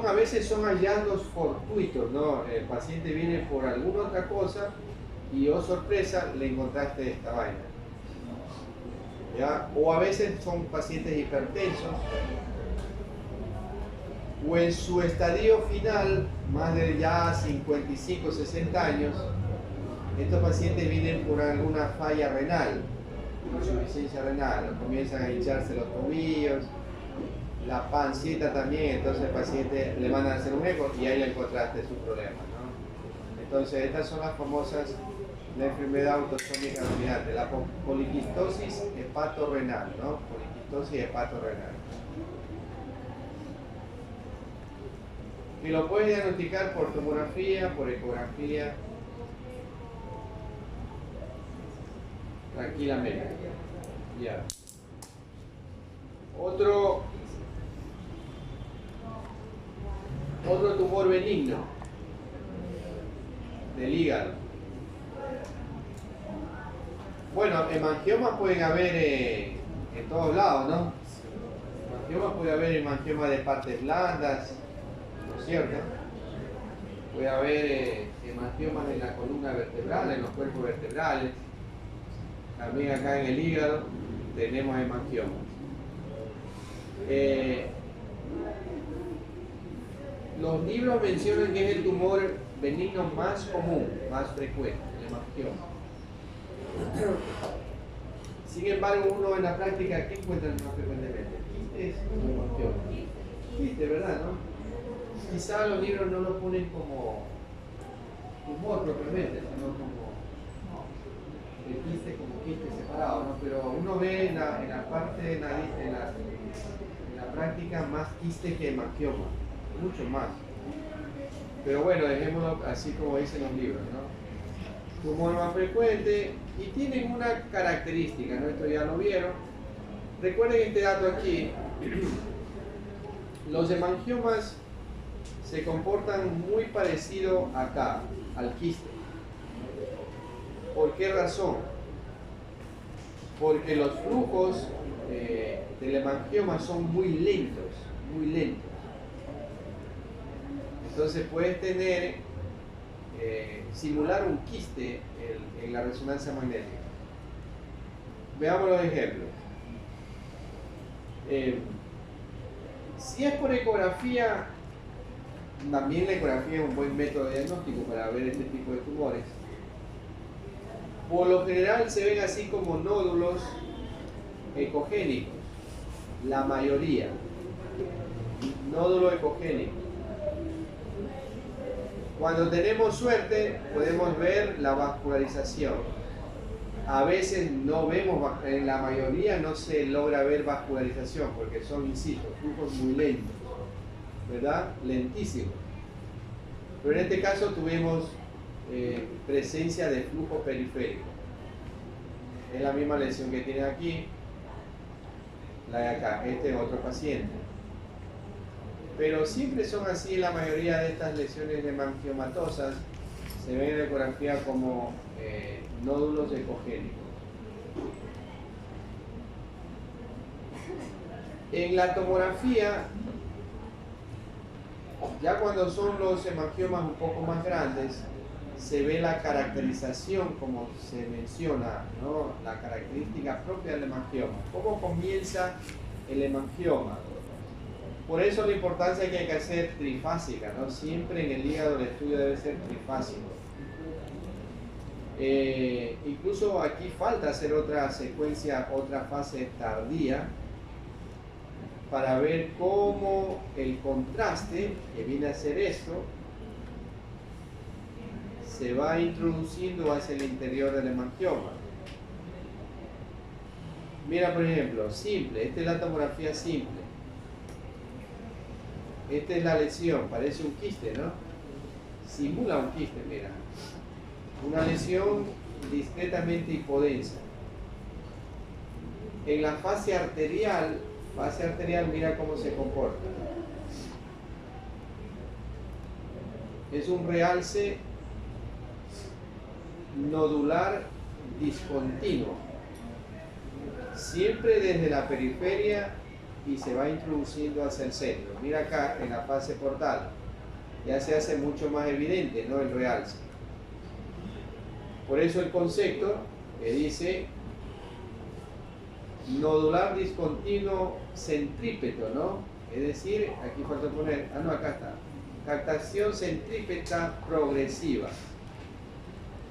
A veces son hallazgos fortuitos, ¿no? El paciente viene por alguna otra cosa y, oh sorpresa, le encontraste esta vaina. ¿Ya? O a veces son pacientes hipertensos, o en su estadio final, más de ya 55, 60 años, estos pacientes vienen por alguna falla renal, insuficiencia renal, comienzan a hincharse los tobillos, la pancita también, entonces el paciente le van a hacer un eco y ahí le encontraste su problema, ¿no? Entonces estas son las famosas, la enfermedad autosómica dominante, la poliquistosis hepatorrenal, ¿no? Poliquistosis hepatorrenal. que lo puedes diagnosticar por tomografía, por ecografía, tranquilamente. Ya. Otro tumor benigno del hígado. Bueno, hemangiomas pueden haber en todos lados, ¿no? Hemangiomas puede haber hemangioma de partes blandas, ¿no es cierto? Puede haber hemangiomas en la columna vertebral, en los cuerpos vertebrales. También acá en el hígado tenemos hemangiomas. Los libros mencionan que es el tumor benigno más común, más frecuente, el hemangioma. Sin embargo, uno en la práctica, ¿qué encuentra más frecuentemente? Quistes o hemangioma. Quistes, ¿verdad? ¿No? Quizá los libros no lo ponen como tumor propiamente, sino como el quiste como quiste separado, ¿no? Pero uno ve en la parte, en la práctica más quiste que hemangioma, mucho más. Pero bueno, dejémoslo así como dicen los libros, ¿no? Tumor más frecuente y tienen una característica, ¿no? Esto ya lo vieron. Recuerden este dato aquí. Los hemangiomas se comportan muy parecido acá, al quiste. ¿Por qué razón? Porque los flujos del hemangioma son muy lentos, muy lentos. Entonces puedes tener, simular un quiste en la resonancia magnética. Veamos los ejemplos. Si es por ecografía, también la ecografía es un buen método de diagnóstico para ver este tipo de tumores. Por lo general se ven así como nódulos ecogénicos, la mayoría, nódulo ecogénico. Cuando tenemos suerte podemos ver la vascularización. A veces no vemos, en la mayoría no se logra ver vascularización porque son, insisto, flujos muy lentos, ¿verdad? Lentísimos. Pero en este caso tuvimos presencia de flujo periférico. Es la misma lesión que tiene aquí, la de acá. Este es otro paciente. Pero siempre son así la mayoría de estas lesiones hemangiomatosas. Se ven en la ecografía como nódulos ecogénicos. En la tomografía, ya cuando son los hemangiomas un poco más grandes, se ve la caracterización, como se menciona, ¿no? La característica propia del hemangioma. ¿Cómo comienza el hemangioma? Por eso la importancia que hay que hacer trifásica, ¿no? Siempre en el hígado el estudio debe ser trifásico. Incluso aquí falta hacer otra secuencia, otra fase tardía, para ver cómo el contraste, que viene a ser esto, se va introduciendo hacia el interior del hemangioma. Mira, por ejemplo, simple, esta es la tomografía simple. Esta es la lesión, parece un quiste, ¿no? Simula un quiste, mira. Una lesión discretamente hipodensa. En la fase arterial, mira cómo se comporta. Es un realce nodular discontinuo, siempre desde la periferia y se va introduciendo hacia el centro. Mira acá en la fase portal, ya se hace mucho más evidente, ¿no? El realce. Por eso el concepto que dice nodular discontinuo centrípeto, ¿no? Es decir, aquí falta poner, acá está, captación centrípeta progresiva,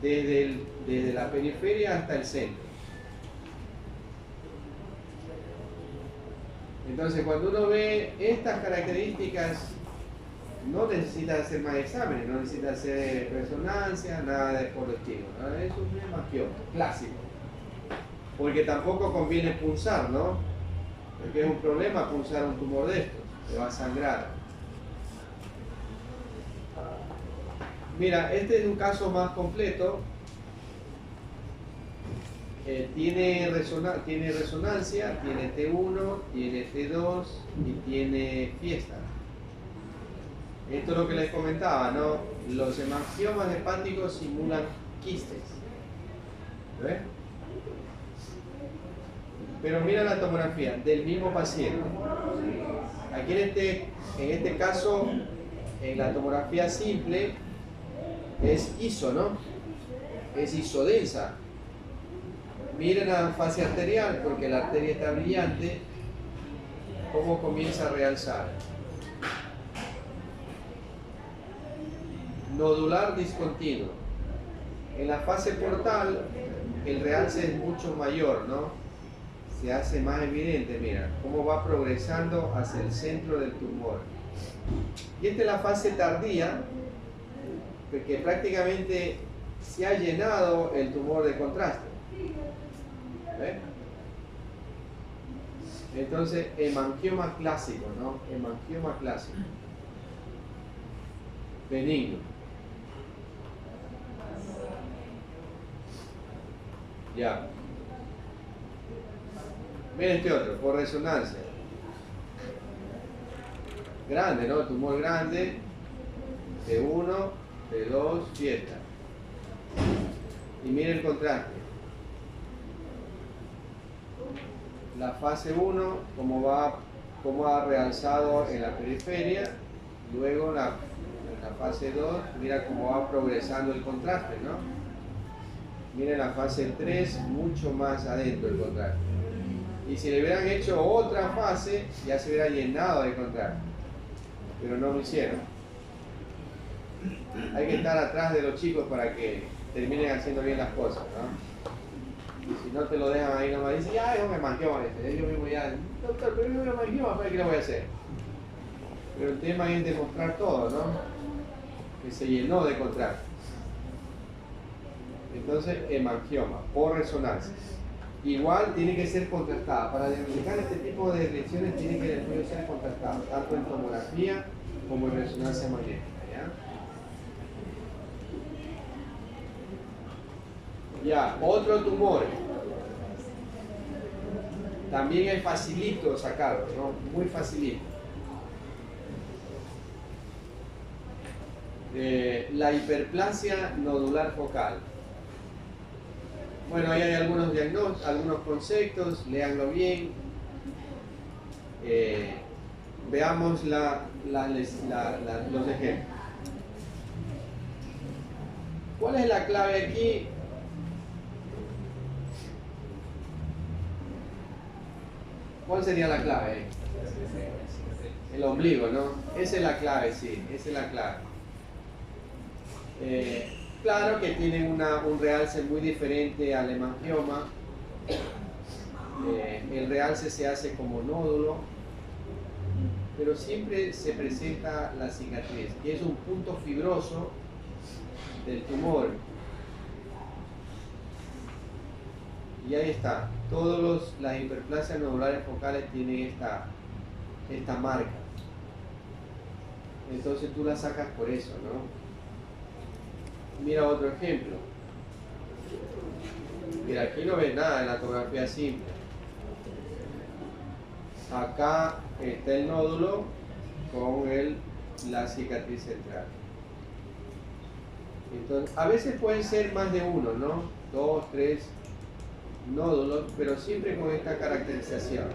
desde la periferia hasta el centro. Entonces, cuando uno ve estas características, no necesita hacer más exámenes, no necesita hacer resonancia, nada de por el estilo, ¿no? Es un hemangioma clásico. Porque tampoco conviene punzar, ¿no? Porque es un problema punzar un tumor de estos, te va a sangrar. Mira, este es un caso más completo. Tiene resonancia, tiene T1, tiene T2 y tiene fiesta. Esto es lo que les comentaba, ¿no? Los hemangiomas hepáticos simulan quistes. ¿Ves? Pero mira la tomografía del mismo paciente. Aquí en este caso, en la tomografía simple, es iso, ¿no? Es isodensa. Miren la fase arterial, porque la arteria está brillante, cómo comienza a realzar. Nodular discontinuo. En la fase portal, el realce es mucho mayor, ¿no? Se hace más evidente, mira, cómo va progresando hacia el centro del tumor. Y esta es la fase tardía, porque prácticamente se ha llenado el tumor de contraste. ¿Ves? Entonces, hemangioma clásico, ¿no? Hemangioma clásico. Benigno. Ya. Miren este otro, por resonancia. Grande, ¿no? Tumor grande. T1, T2, fiesta. Y miren el contraste. La fase 1, cómo ha realzado en la periferia. Luego la fase 2, mira cómo va progresando el contraste, ¿no? Miren la fase 3, mucho más adentro el contraste. Y si le hubieran hecho otra fase, ya se hubiera llenado de contraste. Pero no lo hicieron. Hay que estar atrás de los chicos para que terminen haciendo bien las cosas, ¿no? Si no te lo dejan ahí nomás, dicen, ya, yo me manqueo yo mismo ya, doctor, pero yo me manqueo, ¿qué le voy a hacer? Pero el tema es demostrar todo, ¿no? Que se llenó de contraste. Entonces, hemangioma, por resonancia. Igual tiene que ser contrastada. Para diagnosticar este tipo de lesiones tiene que el estudio ser contrastado, tanto en tomografía como en resonancia magnética, ¿ya? Ya, otro tumor. También es facilito sacarlo, ¿no? Muy facilito. La hiperplasia nodular focal. Bueno, ahí hay algunos diagnósticos, algunos conceptos, léanlo bien. Veamos los ejemplos. ¿Cuál es la clave aquí? ¿Cuál sería la clave? El ombligo, ¿no? Esa es la clave, sí, esa es la clave. Claro que tienen un realce muy diferente al hemangioma. El realce se hace como nódulo, pero siempre se presenta la cicatriz, que es un punto fibroso del tumor. Y ahí está, todas las hiperplasias nodulares focales tienen esta marca. Entonces tú la sacas por eso, ¿no? Mira otro ejemplo. Mira, aquí no ves nada en la tomografía simple. Acá está el nódulo con la cicatriz central. Entonces, a veces pueden ser más de uno, ¿no? 2, 3 nódulos, pero siempre con esta caracterización.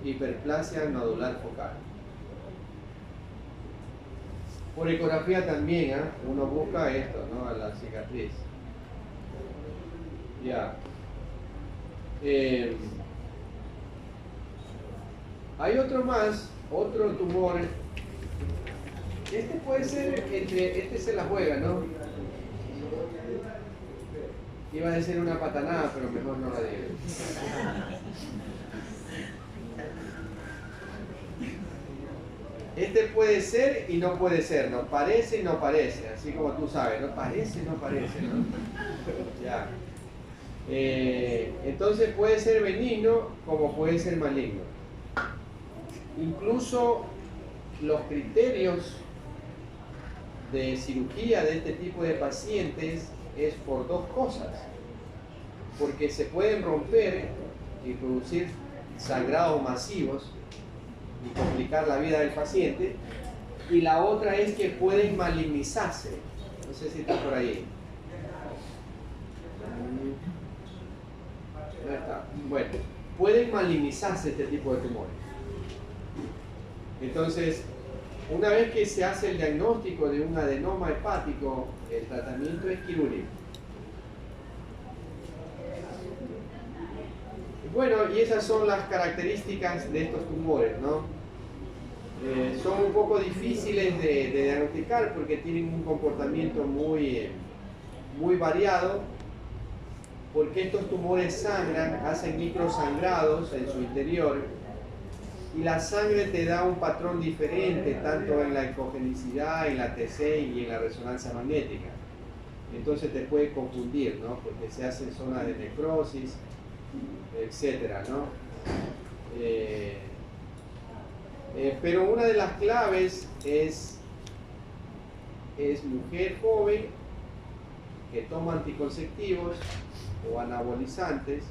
Hiperplasia nodular focal. Por ecografía también, uno busca esto, ¿no? La cicatriz. Ya. Hay otro más, otro tumor. Este puede ser este se la juega, ¿no? Iba a decir una patanada, pero mejor no la digo. Este puede ser y no puede ser, ¿no? Parece y no parece, así como tú sabes, ¿no? Parece y no parece, ¿no? Ya. Entonces puede ser benigno como puede ser maligno. Incluso los criterios de cirugía de este tipo de pacientes es por dos cosas. Porque se pueden romper y producir sangrados masivos y complicar la vida del paciente. Y la otra es que pueden malignizarse. No sé si está por ahí. No está. Bueno, pueden malignizarse este tipo de tumores. Entonces, una vez que se hace el diagnóstico de un adenoma hepático, el tratamiento es quirúrgico. Bueno, y esas son las características de estos tumores, ¿no? Son un poco difíciles de diagnosticar porque tienen un comportamiento muy variado, porque estos tumores sangran, hacen microsangrados en su interior y la sangre te da un patrón diferente tanto en la ecogenicidad, en la TC y en la resonancia magnética. Entonces te puede confundir, ¿no? Porque se hacen zonas de necrosis, etcétera, ¿no? Pero una de las claves es mujer joven que toma anticonceptivos o anabolizantes,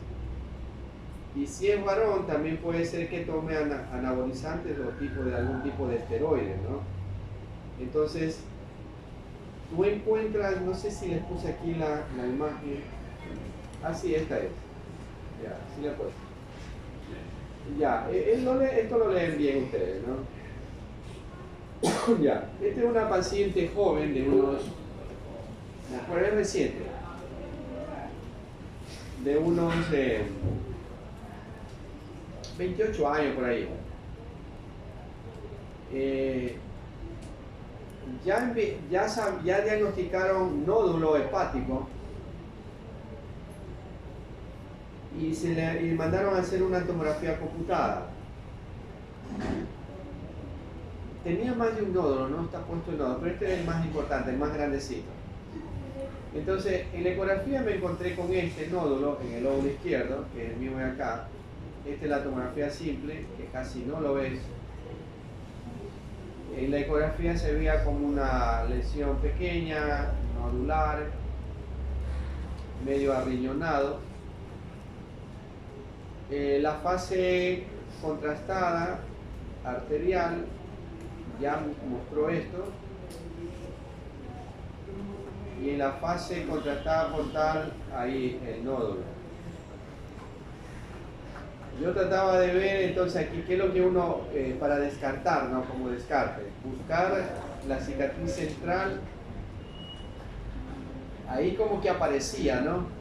y si es varón también puede ser que tome anabolizantes o algún tipo de esteroides, ¿no? Entonces tú encuentras, no sé si les puse aquí la imagen, sí, esta es, ya, sí la puse. Ya, esto lo leen bien ustedes, ¿no? Ya, esta es una paciente joven de unos, me acuerdo, es reciente, de unos 28 años por ahí. Ya diagnosticaron nódulo hepático y le mandaron a hacer una tomografía computada. Tenía más de un nódulo, no está puesto el nódulo, pero este es el más importante, el más grandecito. Entonces, en la ecografía me encontré con este nódulo en el lóbulo izquierdo, que es el mismo de acá. Esta es la tomografía simple, que casi no lo ves. En la ecografía se veía como una lesión pequeña, nodular, medio arriñonado. La fase contrastada arterial ya mostró esto, y en la fase contrastada portal ahí el nódulo. Yo trataba de ver entonces aquí qué es lo que uno, para descartar, ¿no? Como descarte, buscar la cicatriz central, ahí como que aparecía, ¿no?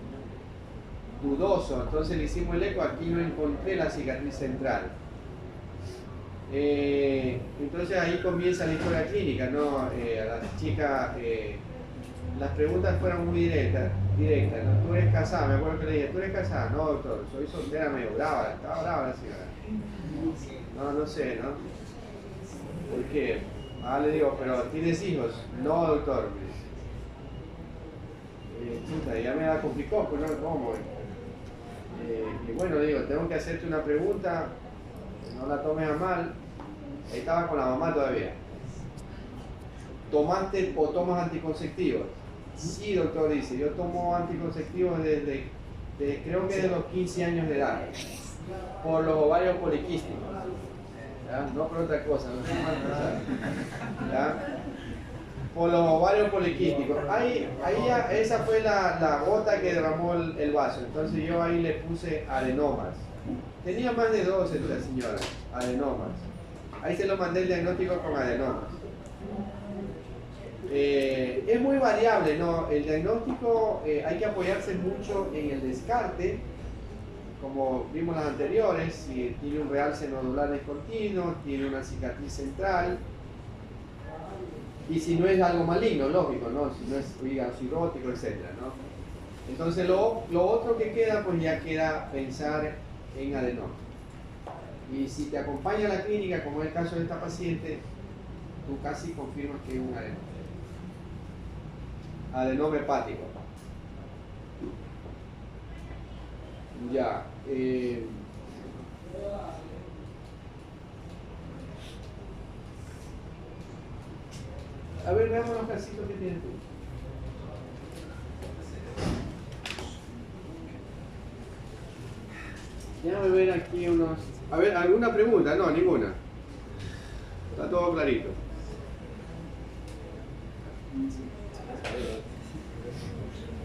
Dudoso, entonces le hicimos el eco, aquí no encontré la cicatriz central. Entonces ahí comienza la historia clínica, ¿no? A la chica, las preguntas fueron muy directas, ¿no? ¿Tú eres casada? Me acuerdo que le dije, ¿tú eres casada? No, doctor, soy soltera, medio brava, estaba brava la señora. No sé, ¿no? ¿Por qué? Le digo, ¿pero tienes hijos? No, doctor. Ya me la complicó, pues no, ¿cómo? Y bueno, digo, tengo que hacerte una pregunta, no la tomes a mal. Ahí estaba con la mamá todavía. ¿Tomaste o tomas anticonceptivos? Sí, doctor, dice, yo tomo anticonceptivos desde creo que de los 15 años de edad, por los ovarios poliquísticos. ¿Ya? No por otra cosa, no sé más. ¿Ya? Por los ovarios poliquísticos. Ahí ya, esa fue la gota que derramó el vaso. Entonces yo ahí le puse adenomas. Tenía más de 12 esta señora, adenomas. Ahí se lo mandé el diagnóstico con adenomas. Es muy variable, ¿no? El diagnóstico hay que apoyarse mucho en el descarte, como vimos las anteriores, si tiene un realce nodular discontinuo, tiene una cicatriz central, y si no es algo maligno, lógico, ¿no? Si no es hígado cirrótico, etc., ¿no? Entonces lo otro que queda, pues ya queda pensar en adenoma. Y si te acompaña a la clínica, como es el caso de esta paciente, tú casi confirmas que es un adenoma. Adenoma hepático. Ya. A ver, veamos los casitos que tienes tú. Déjame ver aquí unos... A ver, ¿alguna pregunta? No, ninguna. Está todo clarito.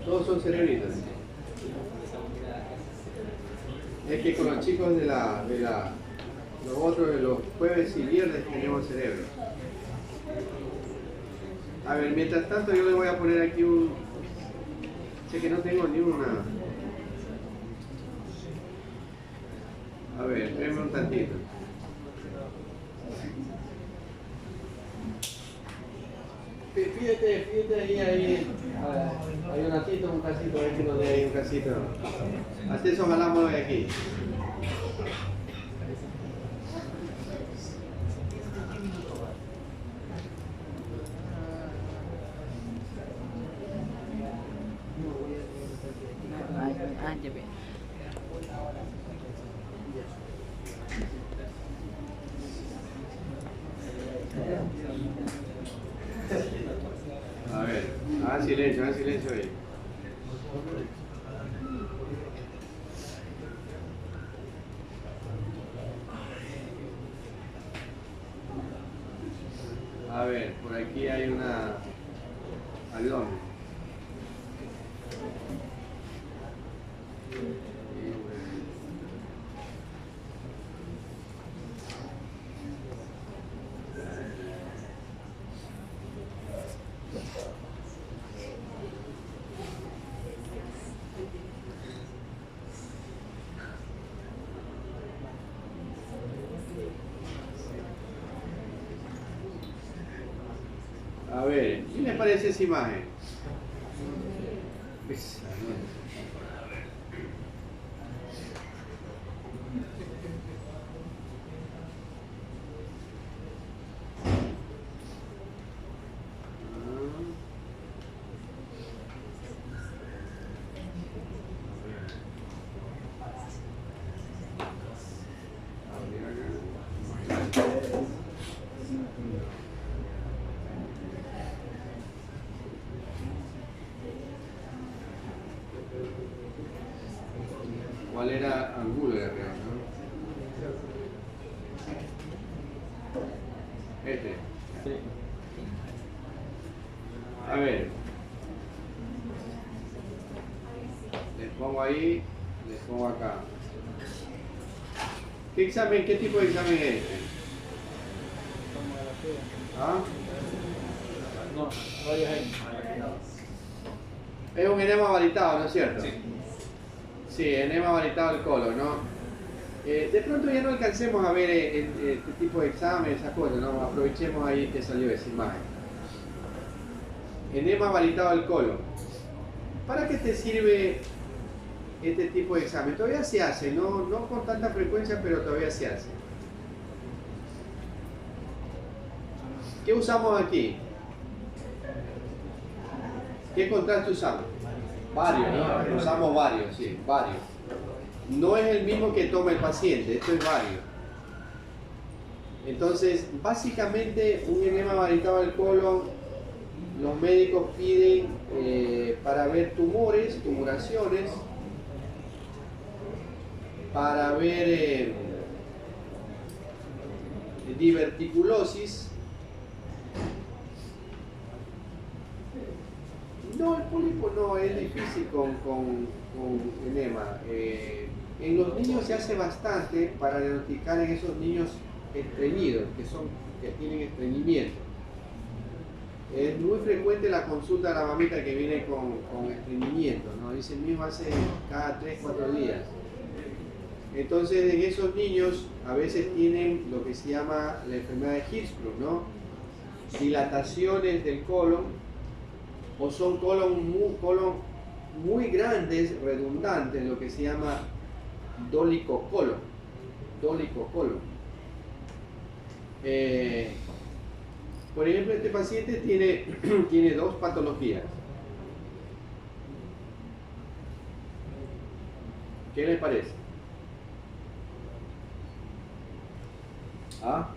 Todos son cerebritos. Es que con los chicos los otros de los jueves y viernes tenemos cerebro. A ver, mientras tanto yo le voy a poner aquí un... Sé que no tengo ni una... A ver, espérenme un tantito. Fíjate ahí. Hay un casito, un casito, a ver que nos dé ahí un casito. Hasta eso jalamos de aquí. Ya ve. A ver, hagan silencio ahí. A ver, por aquí hay una alón. A ver, ¿qué les parece esa imagen? ¿Cuál era ángulo de arriba, no? Este. A ver. Les pongo ahí, les pongo acá. ¿Qué tipo de examen es este? ¿Ah? No, varios hay. Es un enema valitado, ¿no es cierto? Sí, enema valitado del colon, ¿no? De pronto ya no alcancemos a ver este tipo de examen, esas cosas, ¿no? Aprovechemos ahí que salió esa imagen. Enema valitado del colon. ¿Para qué te sirve este tipo de examen? Todavía se hace, no con tanta frecuencia, pero todavía se hace. ¿Qué usamos aquí? ¿Qué contraste usamos? Varios, ¿no? Usamos varios, sí, varios. No es el mismo que toma el paciente, esto es varios. Entonces, básicamente, un enema valitado del colon, los médicos piden para ver tumores, tumoraciones, para ver diverticulosis. No, el pólipo no, es difícil con enema. En los niños se hace bastante para diagnosticar en esos niños estreñidos, que tienen estreñimiento. Es muy frecuente la consulta de la mamita que viene con estreñimiento, ¿no? Dice, mi hijo hace cada 3-4 días. Entonces, en esos niños a veces tienen lo que se llama la enfermedad de Hirschsprung, ¿no? Dilataciones del colon, o son colon muy grandes, redundantes, lo que se llama dolicocolon. Por ejemplo, este paciente tiene dos patologías. ¿Qué les parece? ¿Ah?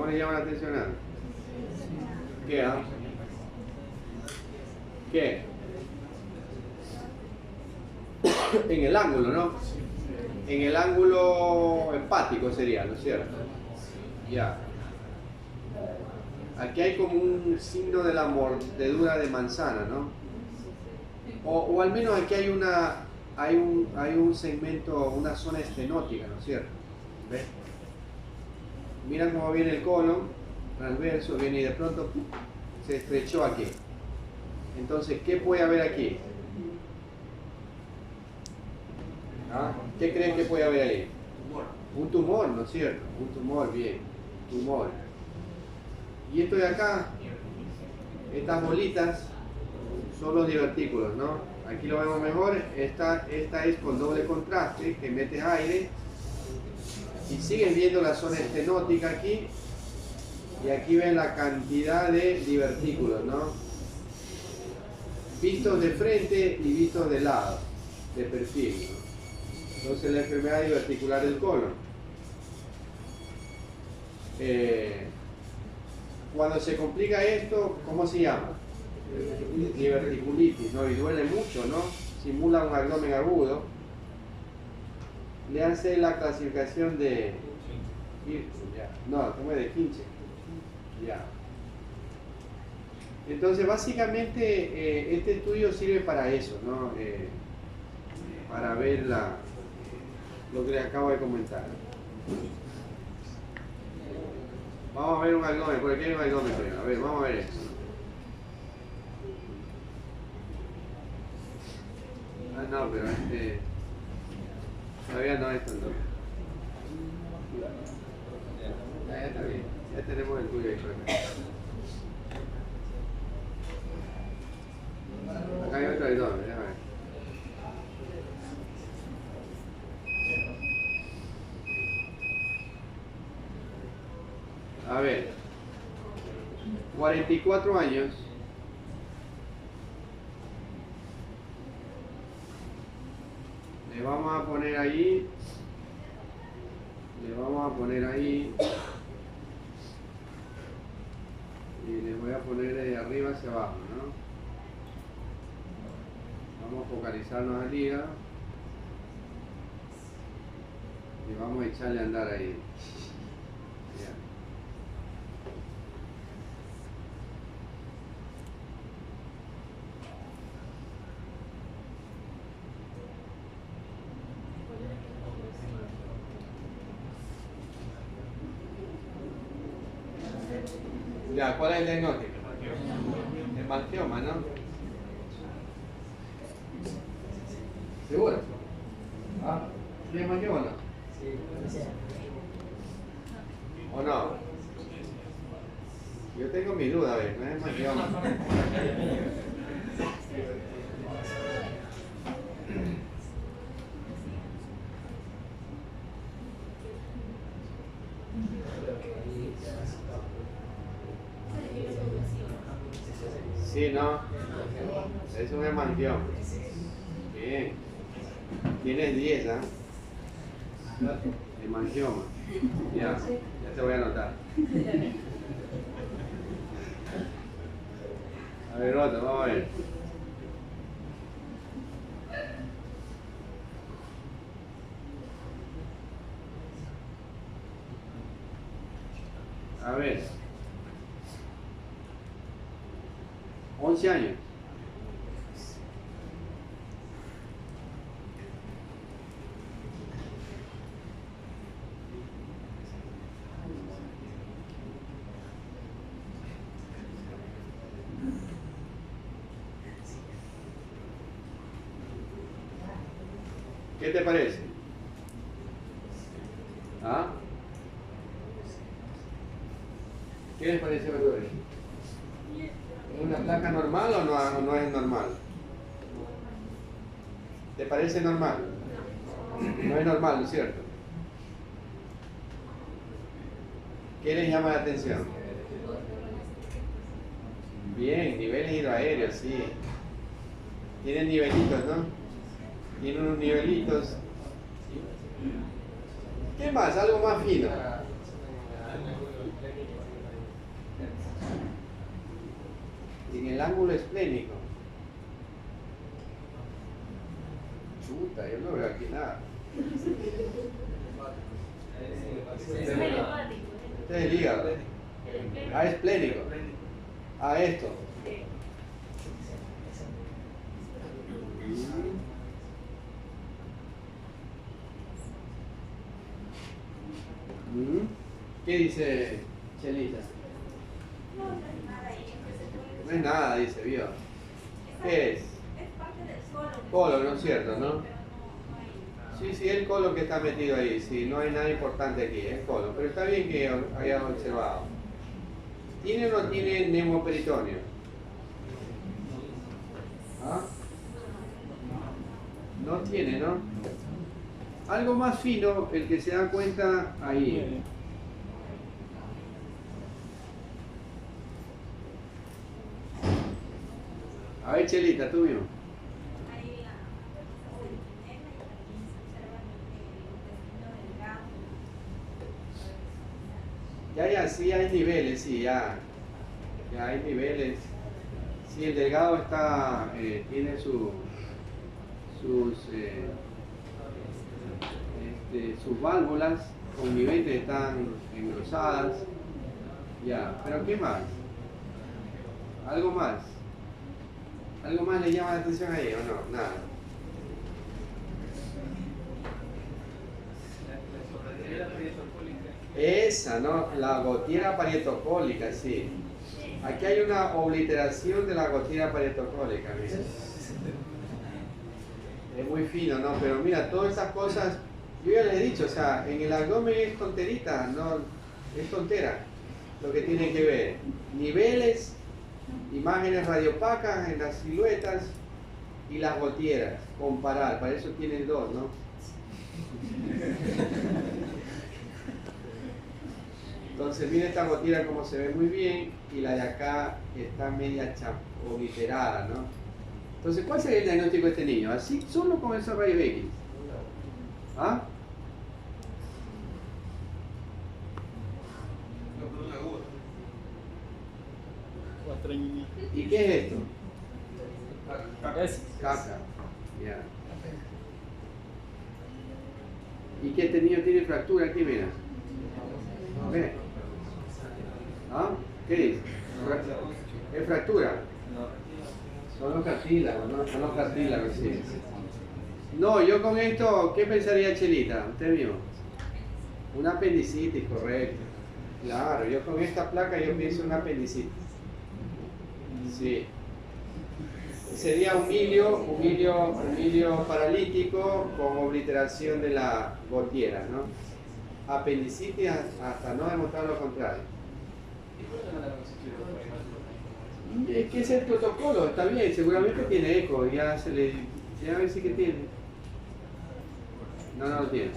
¿No le llama la atención nada? ¿Qué? ¿Ah? ¿Qué? En el ángulo, ¿no? En el ángulo empático sería, ¿no es cierto? Ya. Aquí hay como un signo de la mordedura de manzana, ¿no? O al menos aquí hay un segmento, una zona estenótica, ¿no es cierto? ¿Ves? Miran cómo viene el colon transverso, viene y de pronto se estrechó aquí. Entonces, ¿qué puede haber aquí? ¿Ah? ¿Qué creen que puede haber ahí? Un tumor, ¿no es cierto? Un tumor, bien. Tumor. Y esto de acá, estas bolitas, son los divertículos, ¿no? Aquí lo vemos mejor. Esta es con doble contraste, que metes aire. Y siguen viendo la zona estenótica aquí. Y aquí ven la cantidad de divertículos, ¿no? Vistos de frente y vistos de lado, de perfil, ¿no? Entonces la enfermedad diverticular del colon. Cuando se complica esto, ¿cómo se llama? Diverticulitis, ¿no? Y duele mucho, ¿no? Simula un abdomen agudo. Le hace la clasificación de... No, como de Kinche. Ya. Entonces, básicamente, este estudio sirve para eso, ¿no? Para ver lo que les acabo de comentar. Vamos a ver un algómetro, por aquí hay un algómetro. A ver, vamos a ver esto. Ah, no, pero todavía no, esto no. Ya está bien, ya tenemos el tuyo ahí por acá. Acá hay otro algómetro, déjame ver. A ver, 44 años. Le vamos a poner ahí. Y le voy a poner de arriba hacia abajo, ¿no? Vamos a focalizarnos al hígado. Y vamos a echarle a andar ahí. Ya, ¿cuál es el diagnóstico? El mangioma, ¿no? ¿Seguro? ¿Ah? ¿Tiene mangioma o no? ¿O no? Yo tengo mi duda, a ver, no es mangioma. Sí, no. Es un hemangioma. Bien. Tienes 10, ¿ah? Hemangioma. Ya te voy a anotar. A ver, otro, vamos a ver. A ver. 11 años. ¿Qué te parece? ¿Ah? ¿Qué les parece, Bertolini? ¿Es una placa normal o no es normal? ¿Te parece normal? No es normal, ¿no es cierto? ¿Qué les llama la atención? Bien, niveles hidroaéreos, sí. Tienen nivelitos, ¿no? Tienen unos nivelitos. ¿Qué más? Algo más fino. el ángulo esplénico. Chuta, yo no veo aquí nada. Este es el hígado. Ah, esplénico. Ah, esto. ¿Qué dice Chelita? No es nada, dice, vio. ¿Qué es? Colon, ¿no es cierto, no? Sí, sí, el colon que está metido ahí, sí, no hay nada importante aquí, es colon, pero está bien que hayas observado. ¿Tiene o no tiene neumoperitoneo? ¿Ah? No tiene, ¿no? Algo más fino, el que se da cuenta ahí. A ver, Chelita, tú mismo. Ya, sí hay niveles, sí, ya hay niveles. Sí, el delgado está, tiene sus válvulas conviventes están engrosadas. Ya, pero ¿qué más? ¿Algo más? ¿Algo más le llama la atención ahí o no? Nada. Esa, ¿no? La gotiera parietocólica, sí. Aquí hay una obliteración de la gotiera parietocólica, mira. Es muy fino, ¿no? Pero mira, todas esas cosas, yo ya les he dicho, o sea, en el abdomen es tonterita, no, es tontera lo que tiene que ver. Niveles, imágenes radiopacas en las siluetas y las gotieras, comparar, para eso tienen dos, ¿no? Entonces, mira esta gotiera como se ve muy bien y la de acá está media obliterada, ¿no? Entonces, ¿cuál sería el diagnóstico de este niño? Así, solo con esos rayos X. ¿Ah? ¿Y qué es esto? Caca. Ya. ¿Y qué este niño tiene fractura aquí, mira? ¿Ve? ¿Ah? ¿Qué dice? ¿Es fractura? Son los cartílagos, ¿no? Son los cartílagos, sí. No, yo con esto, ¿qué pensaría Chelita? Usted mismo. Una apendicitis, correcto. Claro, yo con esta placa yo pienso una apendicitis. Sí. Sería un milio paralítico con obliteración de la gotiera, ¿no? Apendicitis hasta no demostrar lo contrario. Es que es el protocolo, está bien, seguramente tiene eco, ya se le... Ya a ver si que tiene. No lo tiene.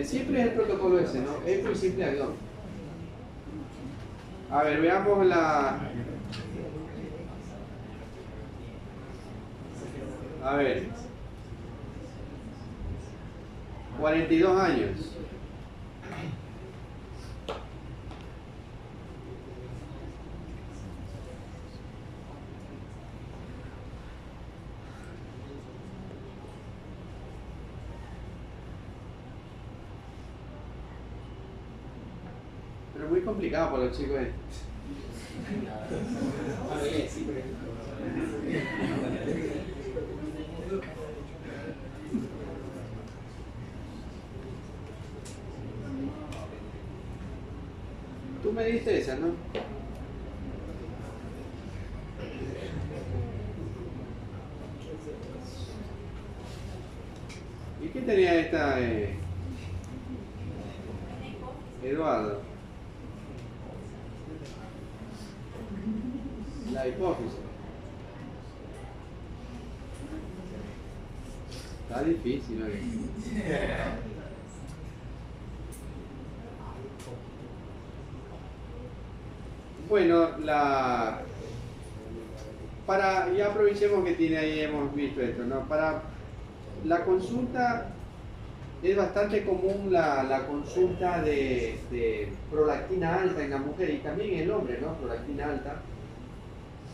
Siempre es el protocolo ese, ¿no? Eco y simple abdomen. A ver, veamos la... A ver. 42 años. Pero muy complicado para los chicos estos. Tú me diste esa, ¿no? ¿Y qué tenía esta Eduardo? La hipófisis. Está difícil, ¿no? Bueno, ya aprovechemos que tiene ahí, hemos visto esto, ¿no? Para la consulta es bastante común la consulta de prolactina alta en la mujer y también en el hombre, ¿no? Prolactina alta.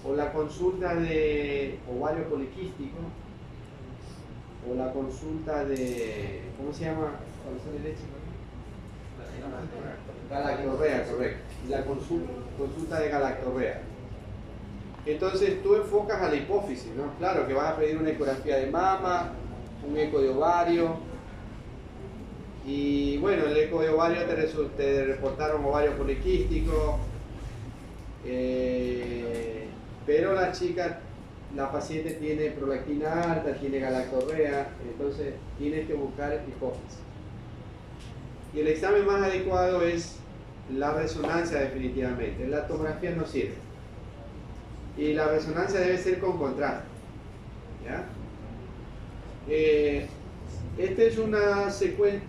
O la consulta de ovario poliquístico. O la consulta de, ¿cómo se llama? ¿Cuándo sale leche? Galactorrea, correcto. La consulta de galactorrea. Entonces tú enfocas a la hipófisis, ¿no? Claro que vas a pedir una ecografía de mama, un eco de ovario. Y bueno, el eco de ovario te reportaron ovario poliquístico. Pero la paciente tiene prolactina alta, tiene galactorrea, entonces tienes que buscar hipófisis. Y el examen más adecuado es la resonancia definitivamente. La tomografía no sirve. Y la resonancia debe ser con contraste. ¿Ya? Esta es una secuencia,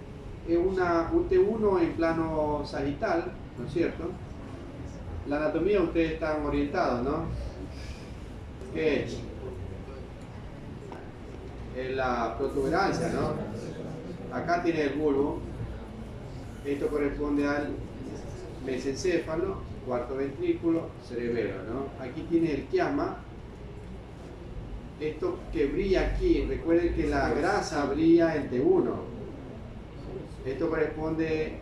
un T1 en plano sagital, ¿no es cierto? La anatomía ustedes están orientados, ¿no? ¿Qué es? Es la protuberancia, ¿no? Acá tiene el bulbo. Esto corresponde al mesencéfalo, cuarto ventrículo, cerebelo, ¿no? Aquí tiene el quiasma. Esto que brilla aquí, recuerden que la grasa brilla en T1. Esto corresponde...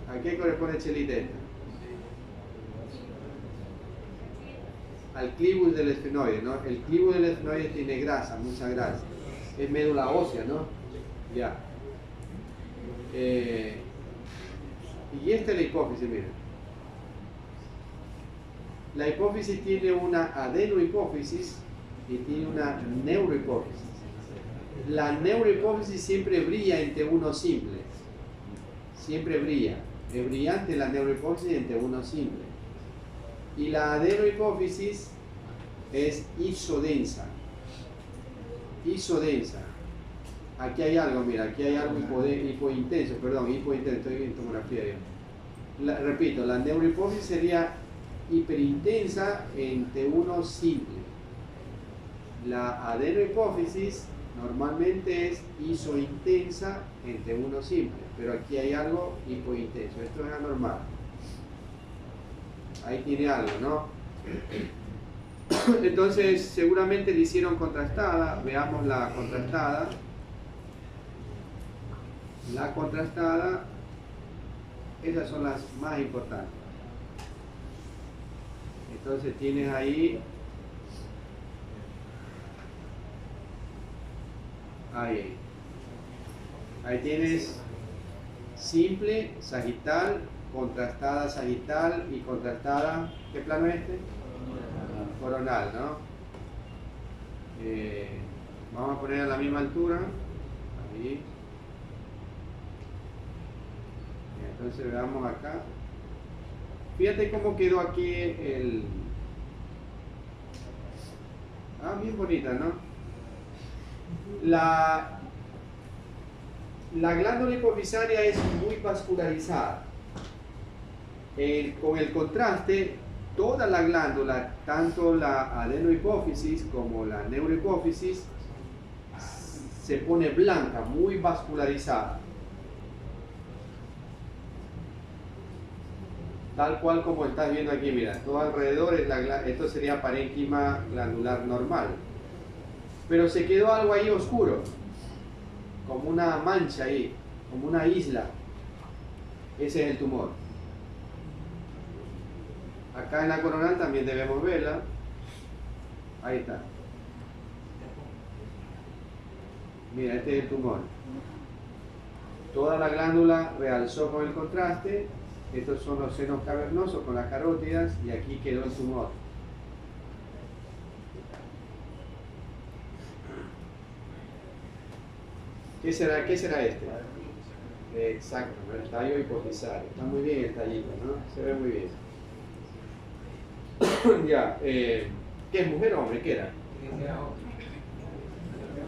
¿A qué corresponde Chelita? Al clivus del esfenoide, ¿no? El clivus del esfenoide tiene grasa, mucha grasa. Es médula ósea, ¿no? Ya. Y esta es la hipófisis, miren. La hipófisis tiene una adenohipófisis y tiene una neurohipófisis. La neurohipófisis siempre brilla en T1 simple. Siempre brilla. Es brillante la neurohipófisis en T1 simple. Y la adenohipófisis es isodensa. Isodensa. Aquí hay algo, mira, aquí hay algo hipointenso, estoy en tomografía. Repito, la neurohipófisis sería hiperintensa en T1 simple. La adenohipófisis normalmente es isointensa en T1 simple, pero aquí hay algo hipointenso, esto es anormal. Ahí tiene algo, ¿no? Entonces seguramente le hicieron contrastada, veamos la contrastada. La contrastada, esas son las más importantes. Entonces tienes ahí, ahí tienes simple, sagital, contrastada sagital y contrastada, ¿qué plano es este? Coronal, ¿no? Vamos a poner a la misma altura, ahí. Entonces veamos acá. Fíjate cómo quedó aquí el... bien bonita, ¿no? La glándula hipofisaria es muy vascularizada. Con el contraste, toda la glándula, tanto la adenohipófisis como la neurohipófisis, se pone blanca, muy vascularizada. Tal cual como estás viendo aquí, mira, todo alrededor es esto sería parénquima glandular normal. Pero se quedó algo ahí oscuro, como una mancha ahí, como una isla. Ese es el tumor. Acá en la coronal también debemos verla. Ahí está. Mira, este es el tumor. Toda la glándula realzó con el contraste. Estos son los senos cavernosos con las carótidas y aquí quedó el tumor. ¿Qué será este? Exacto, el tallo hipofisario. Está muy bien el tallito, ¿no? Se ve muy bien. Ya, ¿qué es mujer o hombre? ¿Qué era?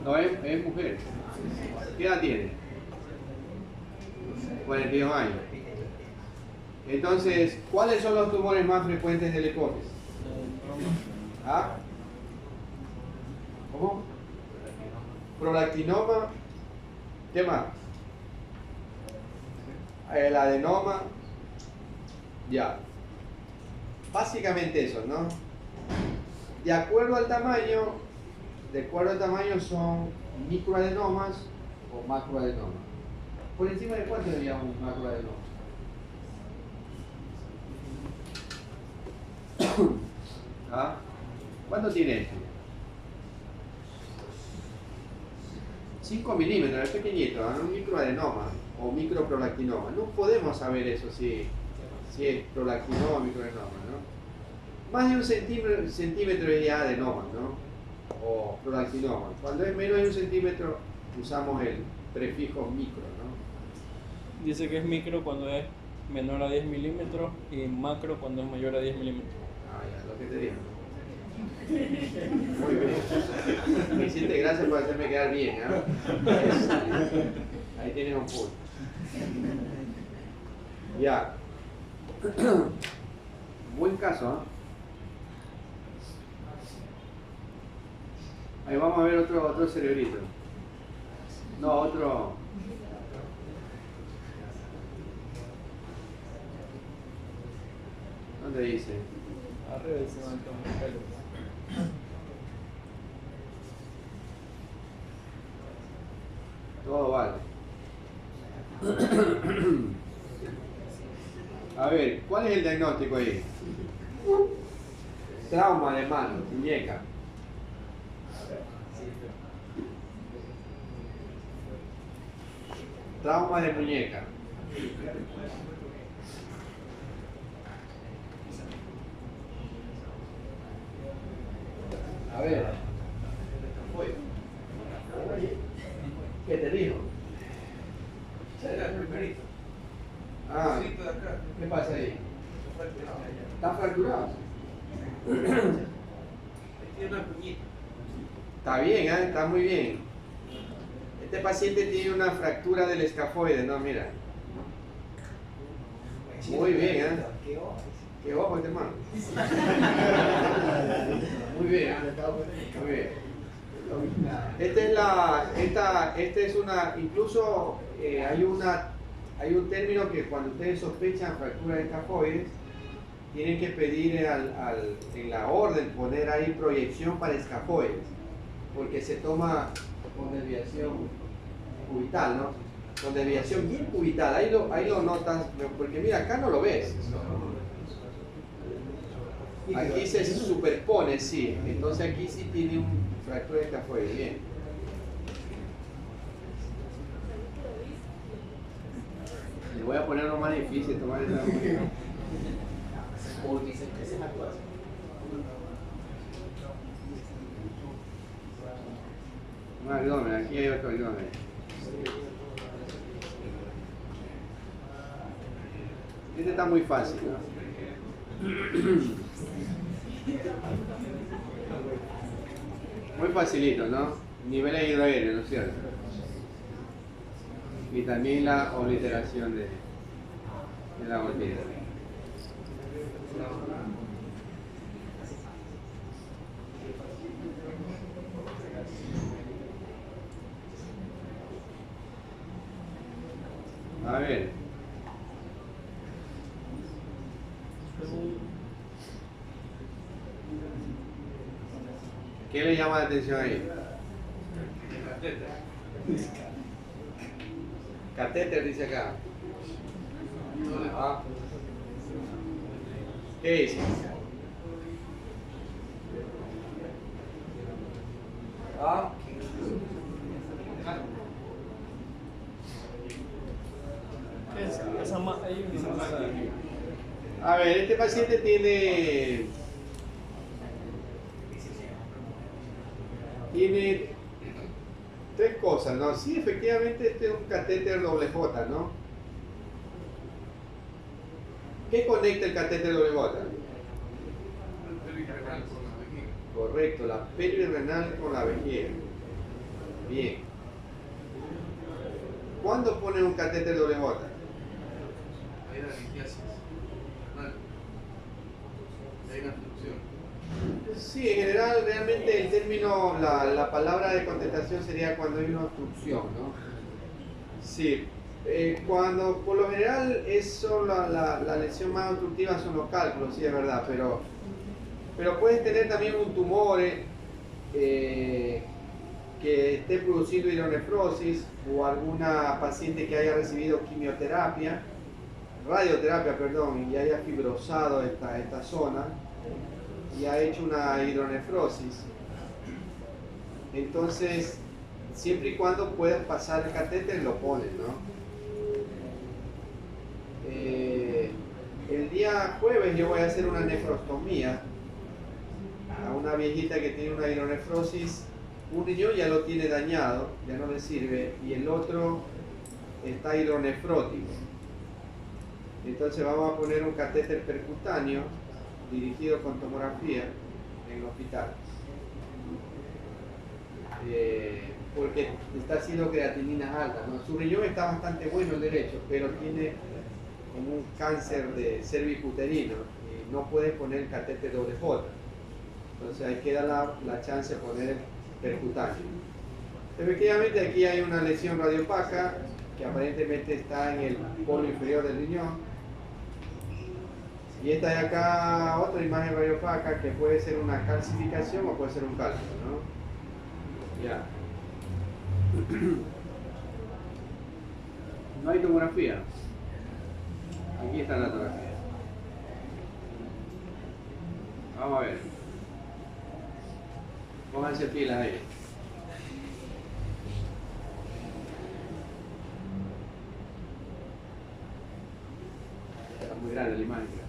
No, es mujer. ¿Qué edad tiene? 42 años. Entonces, ¿cuáles son los tumores más frecuentes de la hipófisis? ¿Ah? ¿Cómo? Prolactinoma. ¿Qué más? El adenoma. Ya. Básicamente eso, ¿no? De acuerdo al tamaño son microadenomas o macroadenomas. ¿Por encima de cuánto sería un macroadenoma? ¿Ah? ¿Cuánto tiene este? 5 milímetros, es pequeñito, ¿no? Un microadenoma o microprolactinoma. No podemos saber eso si es prolactinoma o microadenoma, ¿no? Más de un centímetro es ya adenoma, ¿no? O prolactinoma. Cuando es menos de un centímetro usamos el prefijo micro, ¿no? Dice que es micro cuando es menor a 10 milímetros y macro cuando es mayor a 10 milímetros. Ah, ya, lo que te digo. Muy bien. Me hiciste gracias por hacerme quedar bien, ¿eh? Ahí tienes un punto. Ya. Buen caso, ¿eh? Ahí vamos a ver otro cerebrito. No, otro. ¿Dónde dice? Arriba dice Antonio. Todo vale. A ver, ¿cuál es el diagnóstico ahí? Trauma de mano, muñeca. Trauma de muñeca. A ver. ¿Qué te dijo? Ah, ¿qué pasa ahí? ¿Está fracturado? Está bien, ¿eh? Está muy bien. Este paciente tiene una fractura del escafoide, ¿no? Mira. Muy bien, ¿eh? ¿Qué ojo este hermano? Muy bien, muy bien. Esta es una, incluso hay un término que cuando ustedes sospechan fractura de escafoides, tienen que pedir en la orden poner ahí proyección para escafoides, porque se toma con desviación cubital, ¿no? Con desviación bien cubital, ahí lo notas, porque mira, acá no lo ves. Aquí se superpone, sí, entonces aquí sí tiene un fractura de escafoide, bien. Le voy a poner uno más difícil, tomar esa. Un abdomen, aquí hay otro abdomen. Este está muy fácil, ¿no? Muy facilito, ¿no? Niveles hidroaéreos, ¿no es cierto? Y también la obliteración de la golpilla. A ver. ¿Qué le llama la atención ahí? Catéter dice acá. Ah. ¿Qué dice? Ah. A ver, este paciente tiene tres cosas, ¿no? Sí, efectivamente este es un catéter doble J, ¿no? ¿Qué conecta el catéter doble J? Correcto, la pelvis renal con la vejiga. Bien. ¿Cuándo ponen un catéter doble J? Sí, en general realmente el término, la palabra de contestación sería cuando hay una obstrucción, ¿no? Sí, cuando por lo general eso, la lesión más obstructiva son los cálculos, sí es verdad, pero puedes tener también un tumor que esté produciendo hidronefrosis o alguna paciente que haya recibido radioterapia, perdón, y haya fibrosado esta zona y ha hecho una hidronefrosis. Entonces, siempre y cuando puedas pasar el catéter, lo pones, ¿no? El día jueves yo voy a hacer una nefrostomía a una viejita que tiene una hidronefrosis. Un riñón ya lo tiene dañado, ya no le sirve, y el otro está hidronefrótico. Entonces vamos a poner un catéter percutáneo dirigido con tomografía en el hospital. Porque está haciendo creatininas altas, ¿no? Su riñón está bastante bueno, el derecho, pero tiene como un cáncer de cervicuterino y no puede poner el catéter doble J. Entonces ahí queda la chance de poner percutáneo. Efectivamente aquí hay una lesión radiopaca que aparentemente está en el polo inferior del riñón. Y esta de acá, otra imagen radiopaca que puede ser una calcificación o puede ser un cálculo, ¿no? Ya. No hay tomografía. Aquí está la tomografía. Vamos a ver. Pónganse pilas ahí. Está muy grande la imagen.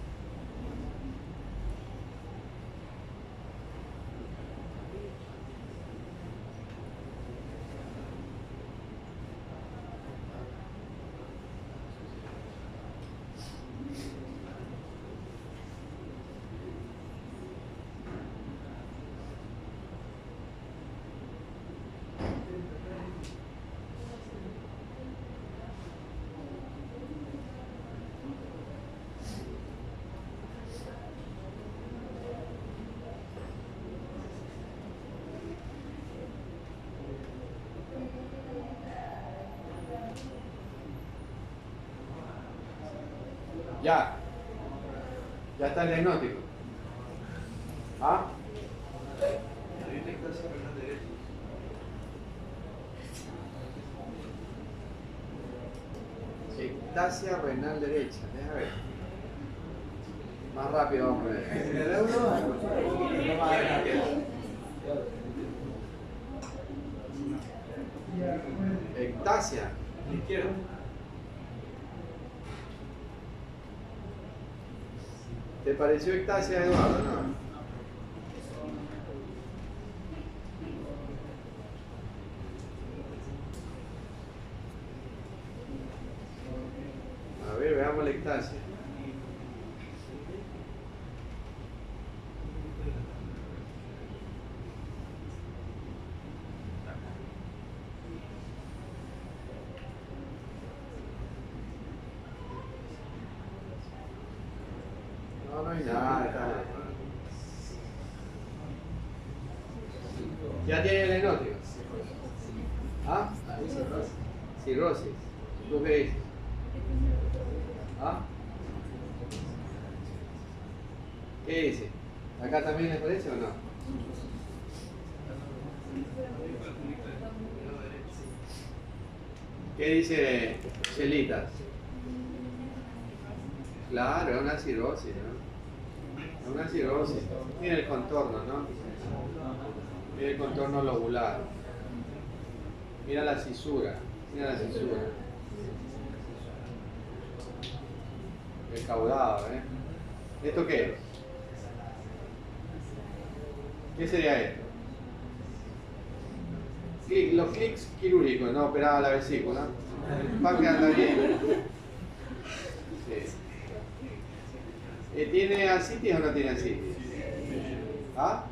Ya está el diagnóstico. ¿Ah? Ectasia renal derecha, déjame ver. Más rápido vamos a ver. Ectasia, izquierda. ¿Te pareció ectasia, Eduardo? No. A ver, veamos la ectasia. No hay nada, está bien. ¿Ya tiene el diagnóstico? ¿Ah? Cirrosis. ¿Tú qué dices? ¿Ah? ¿Qué dice? ¿Acá también les parece o no? ¿Qué dice Chelitas? Claro, es una cirrosis, ¿no? Es una cirrosis. Mira el contorno, ¿no? Mira el contorno lobular. Mira la cisura. Mira la cisura. El caudado, ¿eh? ¿Esto qué es? ¿Qué sería esto? Los clics quirúrgicos, no operaba la vesícula. Va que anda bien. Sí. ¿Tiene ascitis o no tiene ascitis? ¿Ah?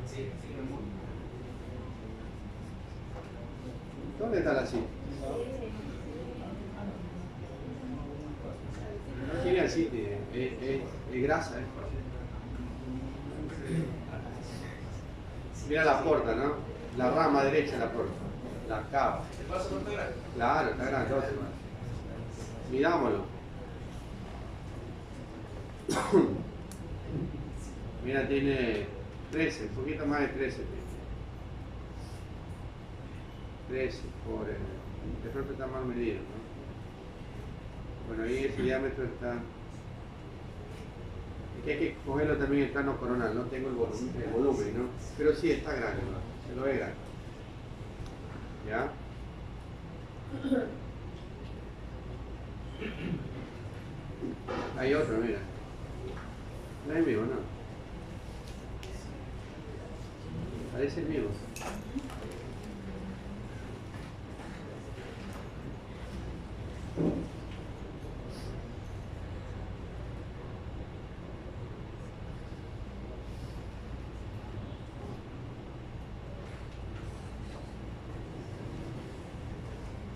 ¿Dónde está la ascitis? No tiene ascitis, es grasa. Mira la porta, ¿no? La rama derecha de la porta. La cava. Claro, está grandote. Mirámoslo. Mira, tiene 13, un poquito más de 13. 13 por el pronto está mal medido, ¿no? Bueno, ahí ese diámetro está. Es que hay que cogerlo también el plano coronal, no tengo el volumen, ¿no? Pero sí está grande, ¿no? Se lo ve grande. ¿Ya? Hay otro, mira. No es el mismo, no. Parece el mismo.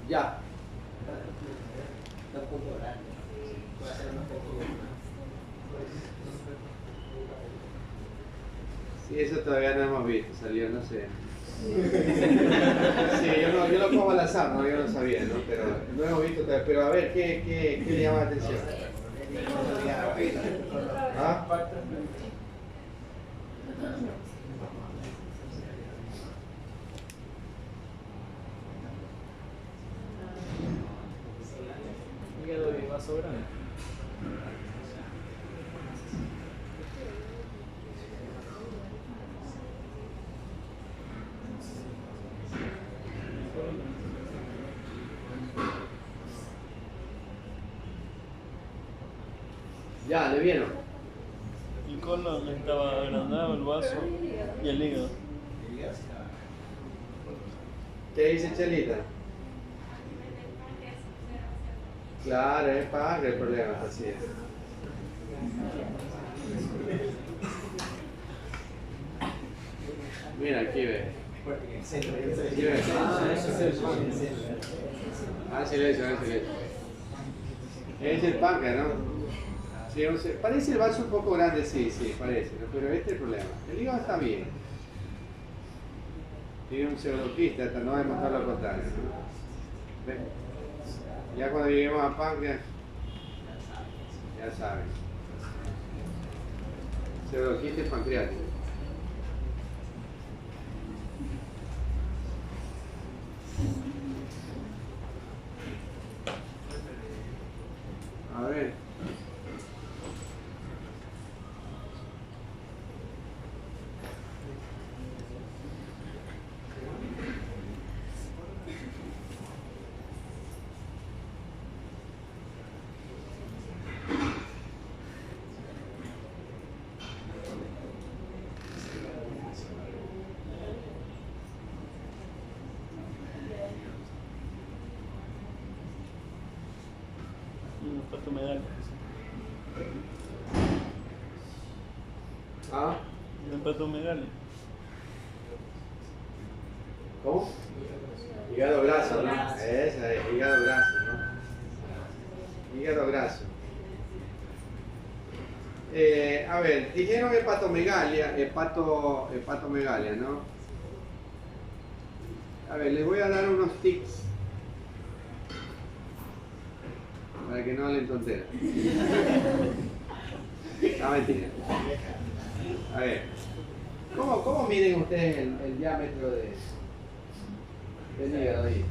Ya. Sí, eso todavía no hemos visto, salió, no sé. Sí, yo lo pongo al azar, ¿no? Yo no sabía, ¿no? Pero no hemos visto todavía. Pero a ver, ¿qué le llama la atención? ¿Ah? Hígado de vaso grande. Ya, le vieron. El colon estaba agrandado, el vaso y el hígado. ¿Qué dice Chelita? Claro, es padre el problema, así es. Mira, aquí ve. Aquí ve. Silencio, silencio. Es el páncreas, ¿no? Sí, parece el vaso un poco grande, sí, parece, ¿no? Pero este es el problema. El hígado está bien. Tiene un pseudoquista, hasta no demostrar lo contrario, ¿no? ¿Ves? Ya cuando lleguemos a páncreas, ya saben. Pseudoquista pancreático. A ver. Hepatomegalia. ¿Ah? Hepatomegalia. ¿Cómo? Hígado graso, ¿no? Esa es, hígado graso, ¿no? Hígado graso. A ver, dijeron hepatomegalia, ¿no? A ver, les voy a dar unos tips para que no hablen tonteras. No, mentira. A ver, ¿cómo miden ustedes el diámetro del hígado ahí?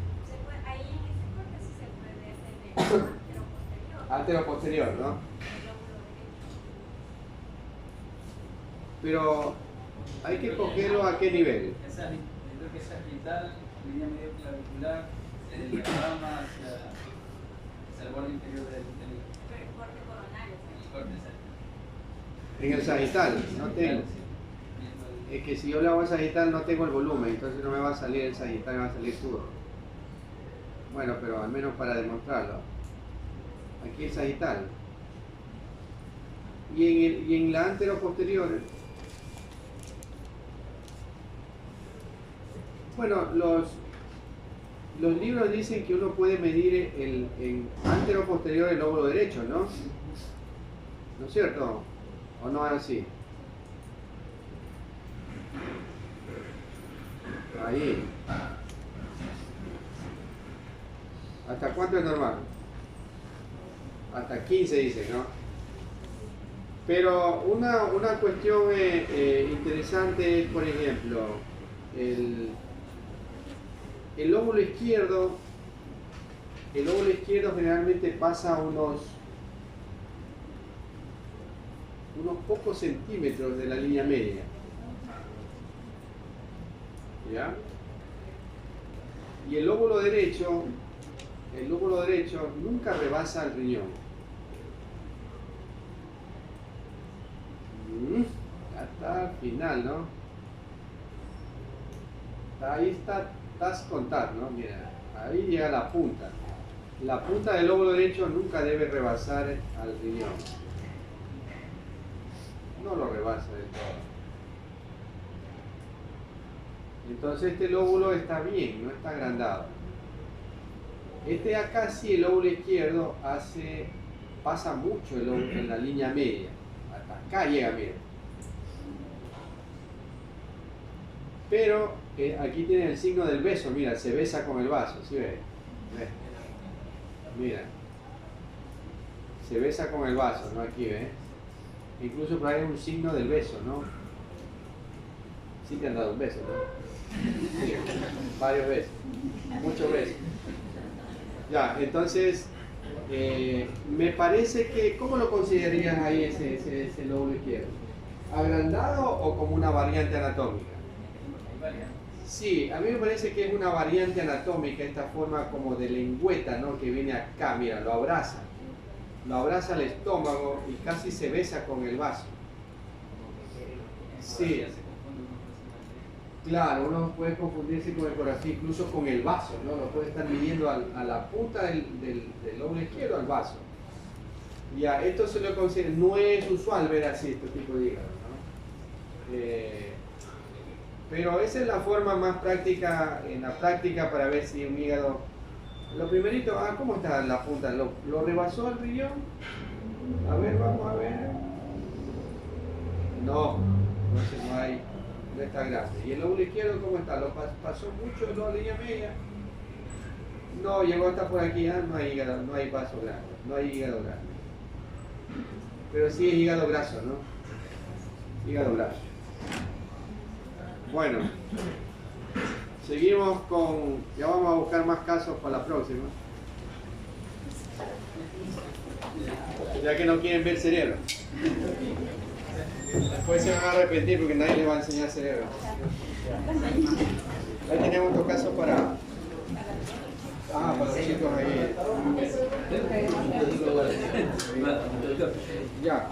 Ahí en ese corte sí se puede hacer de Antero-posterior, ¿no? Pero hay que cogerlo a qué nivel. Esa, yo creo que es sagital, línea medio clavicular, de diafragma hacia el borde inferior del hígado. Pero el corte coronario. El corte sagital. En el sagital, no tengo. Es que si yo le hago el sagital no tengo el volumen, entonces no me va a salir el sagital, me va a salir todo. Bueno, pero al menos para demostrarlo. Aquí el sagital. Y en la antero-posterior. Bueno, los libros dicen que uno puede medir en antero-posterior el lóbulo derecho, ¿no? ¿No es cierto? ¿O no es así? Ahí. ¿Hasta cuánto es normal? hasta 15 dice, ¿no? Pero una cuestión interesante es, por ejemplo, el lóbulo izquierdo generalmente pasa unos pocos centímetros de la línea media. ¿Ya? Y el lóbulo derecho nunca rebasa el riñón. Hasta el final, ¿no? Ahí estás contando, ¿no? Mira, ahí llega la punta. La punta del lóbulo derecho nunca debe rebasar al riñón. No lo rebasa del todo. Entonces este lóbulo está bien, no está agrandado. Este de acá sí, el lóbulo izquierdo pasa mucho en la línea media. Hasta acá llega, mira. Pero aquí tiene el signo del beso, mira, se besa con el vaso, ¿sí ves? Mira. Se besa con el vaso, ¿no? Aquí, ¿ves? Incluso por ahí hay un signo del beso, ¿no? Sí te han dado un beso, ¿no? Sí, varios besos, muchos besos. Ya, entonces, me parece que, ¿cómo lo considerarías ahí ese lóbulo izquierdo? ¿Agrandado o como una variante anatómica? Sí, a mí me parece que es una variante anatómica, esta forma como de lengüeta, ¿no? Que viene acá, mira, lo abraza al estómago y casi se besa con el vaso. Sí, claro, uno puede confundirse con el corazón, incluso con el vaso, ¿no? Lo puede estar midiendo a la punta del lóbulo izquierdo al vaso. Ya, esto se lo considera, no es usual ver así este tipo de hígado, ¿no? Pero esa es la forma más práctica, en la práctica, para ver si un hígado... Lo primerito, ¿cómo está la punta? ¿Lo rebasó el riñón? A ver, vamos a ver. No, no está grande. ¿Y el lóbulo izquierdo cómo está? ¿Lo pasó mucho en la línea media? No, llegó hasta por aquí, no hay hígado, no hay vaso grande, no hay hígado grande. Pero sí es hígado graso, ¿no? Hígado graso. Bueno, seguimos con... Ya vamos a buscar más casos para la próxima. Ya que no quieren ver cerebro. Después se van a arrepentir porque nadie les va a enseñar cerebro. Ahí tenemos otro caso para... para los chicos ahí. Ya.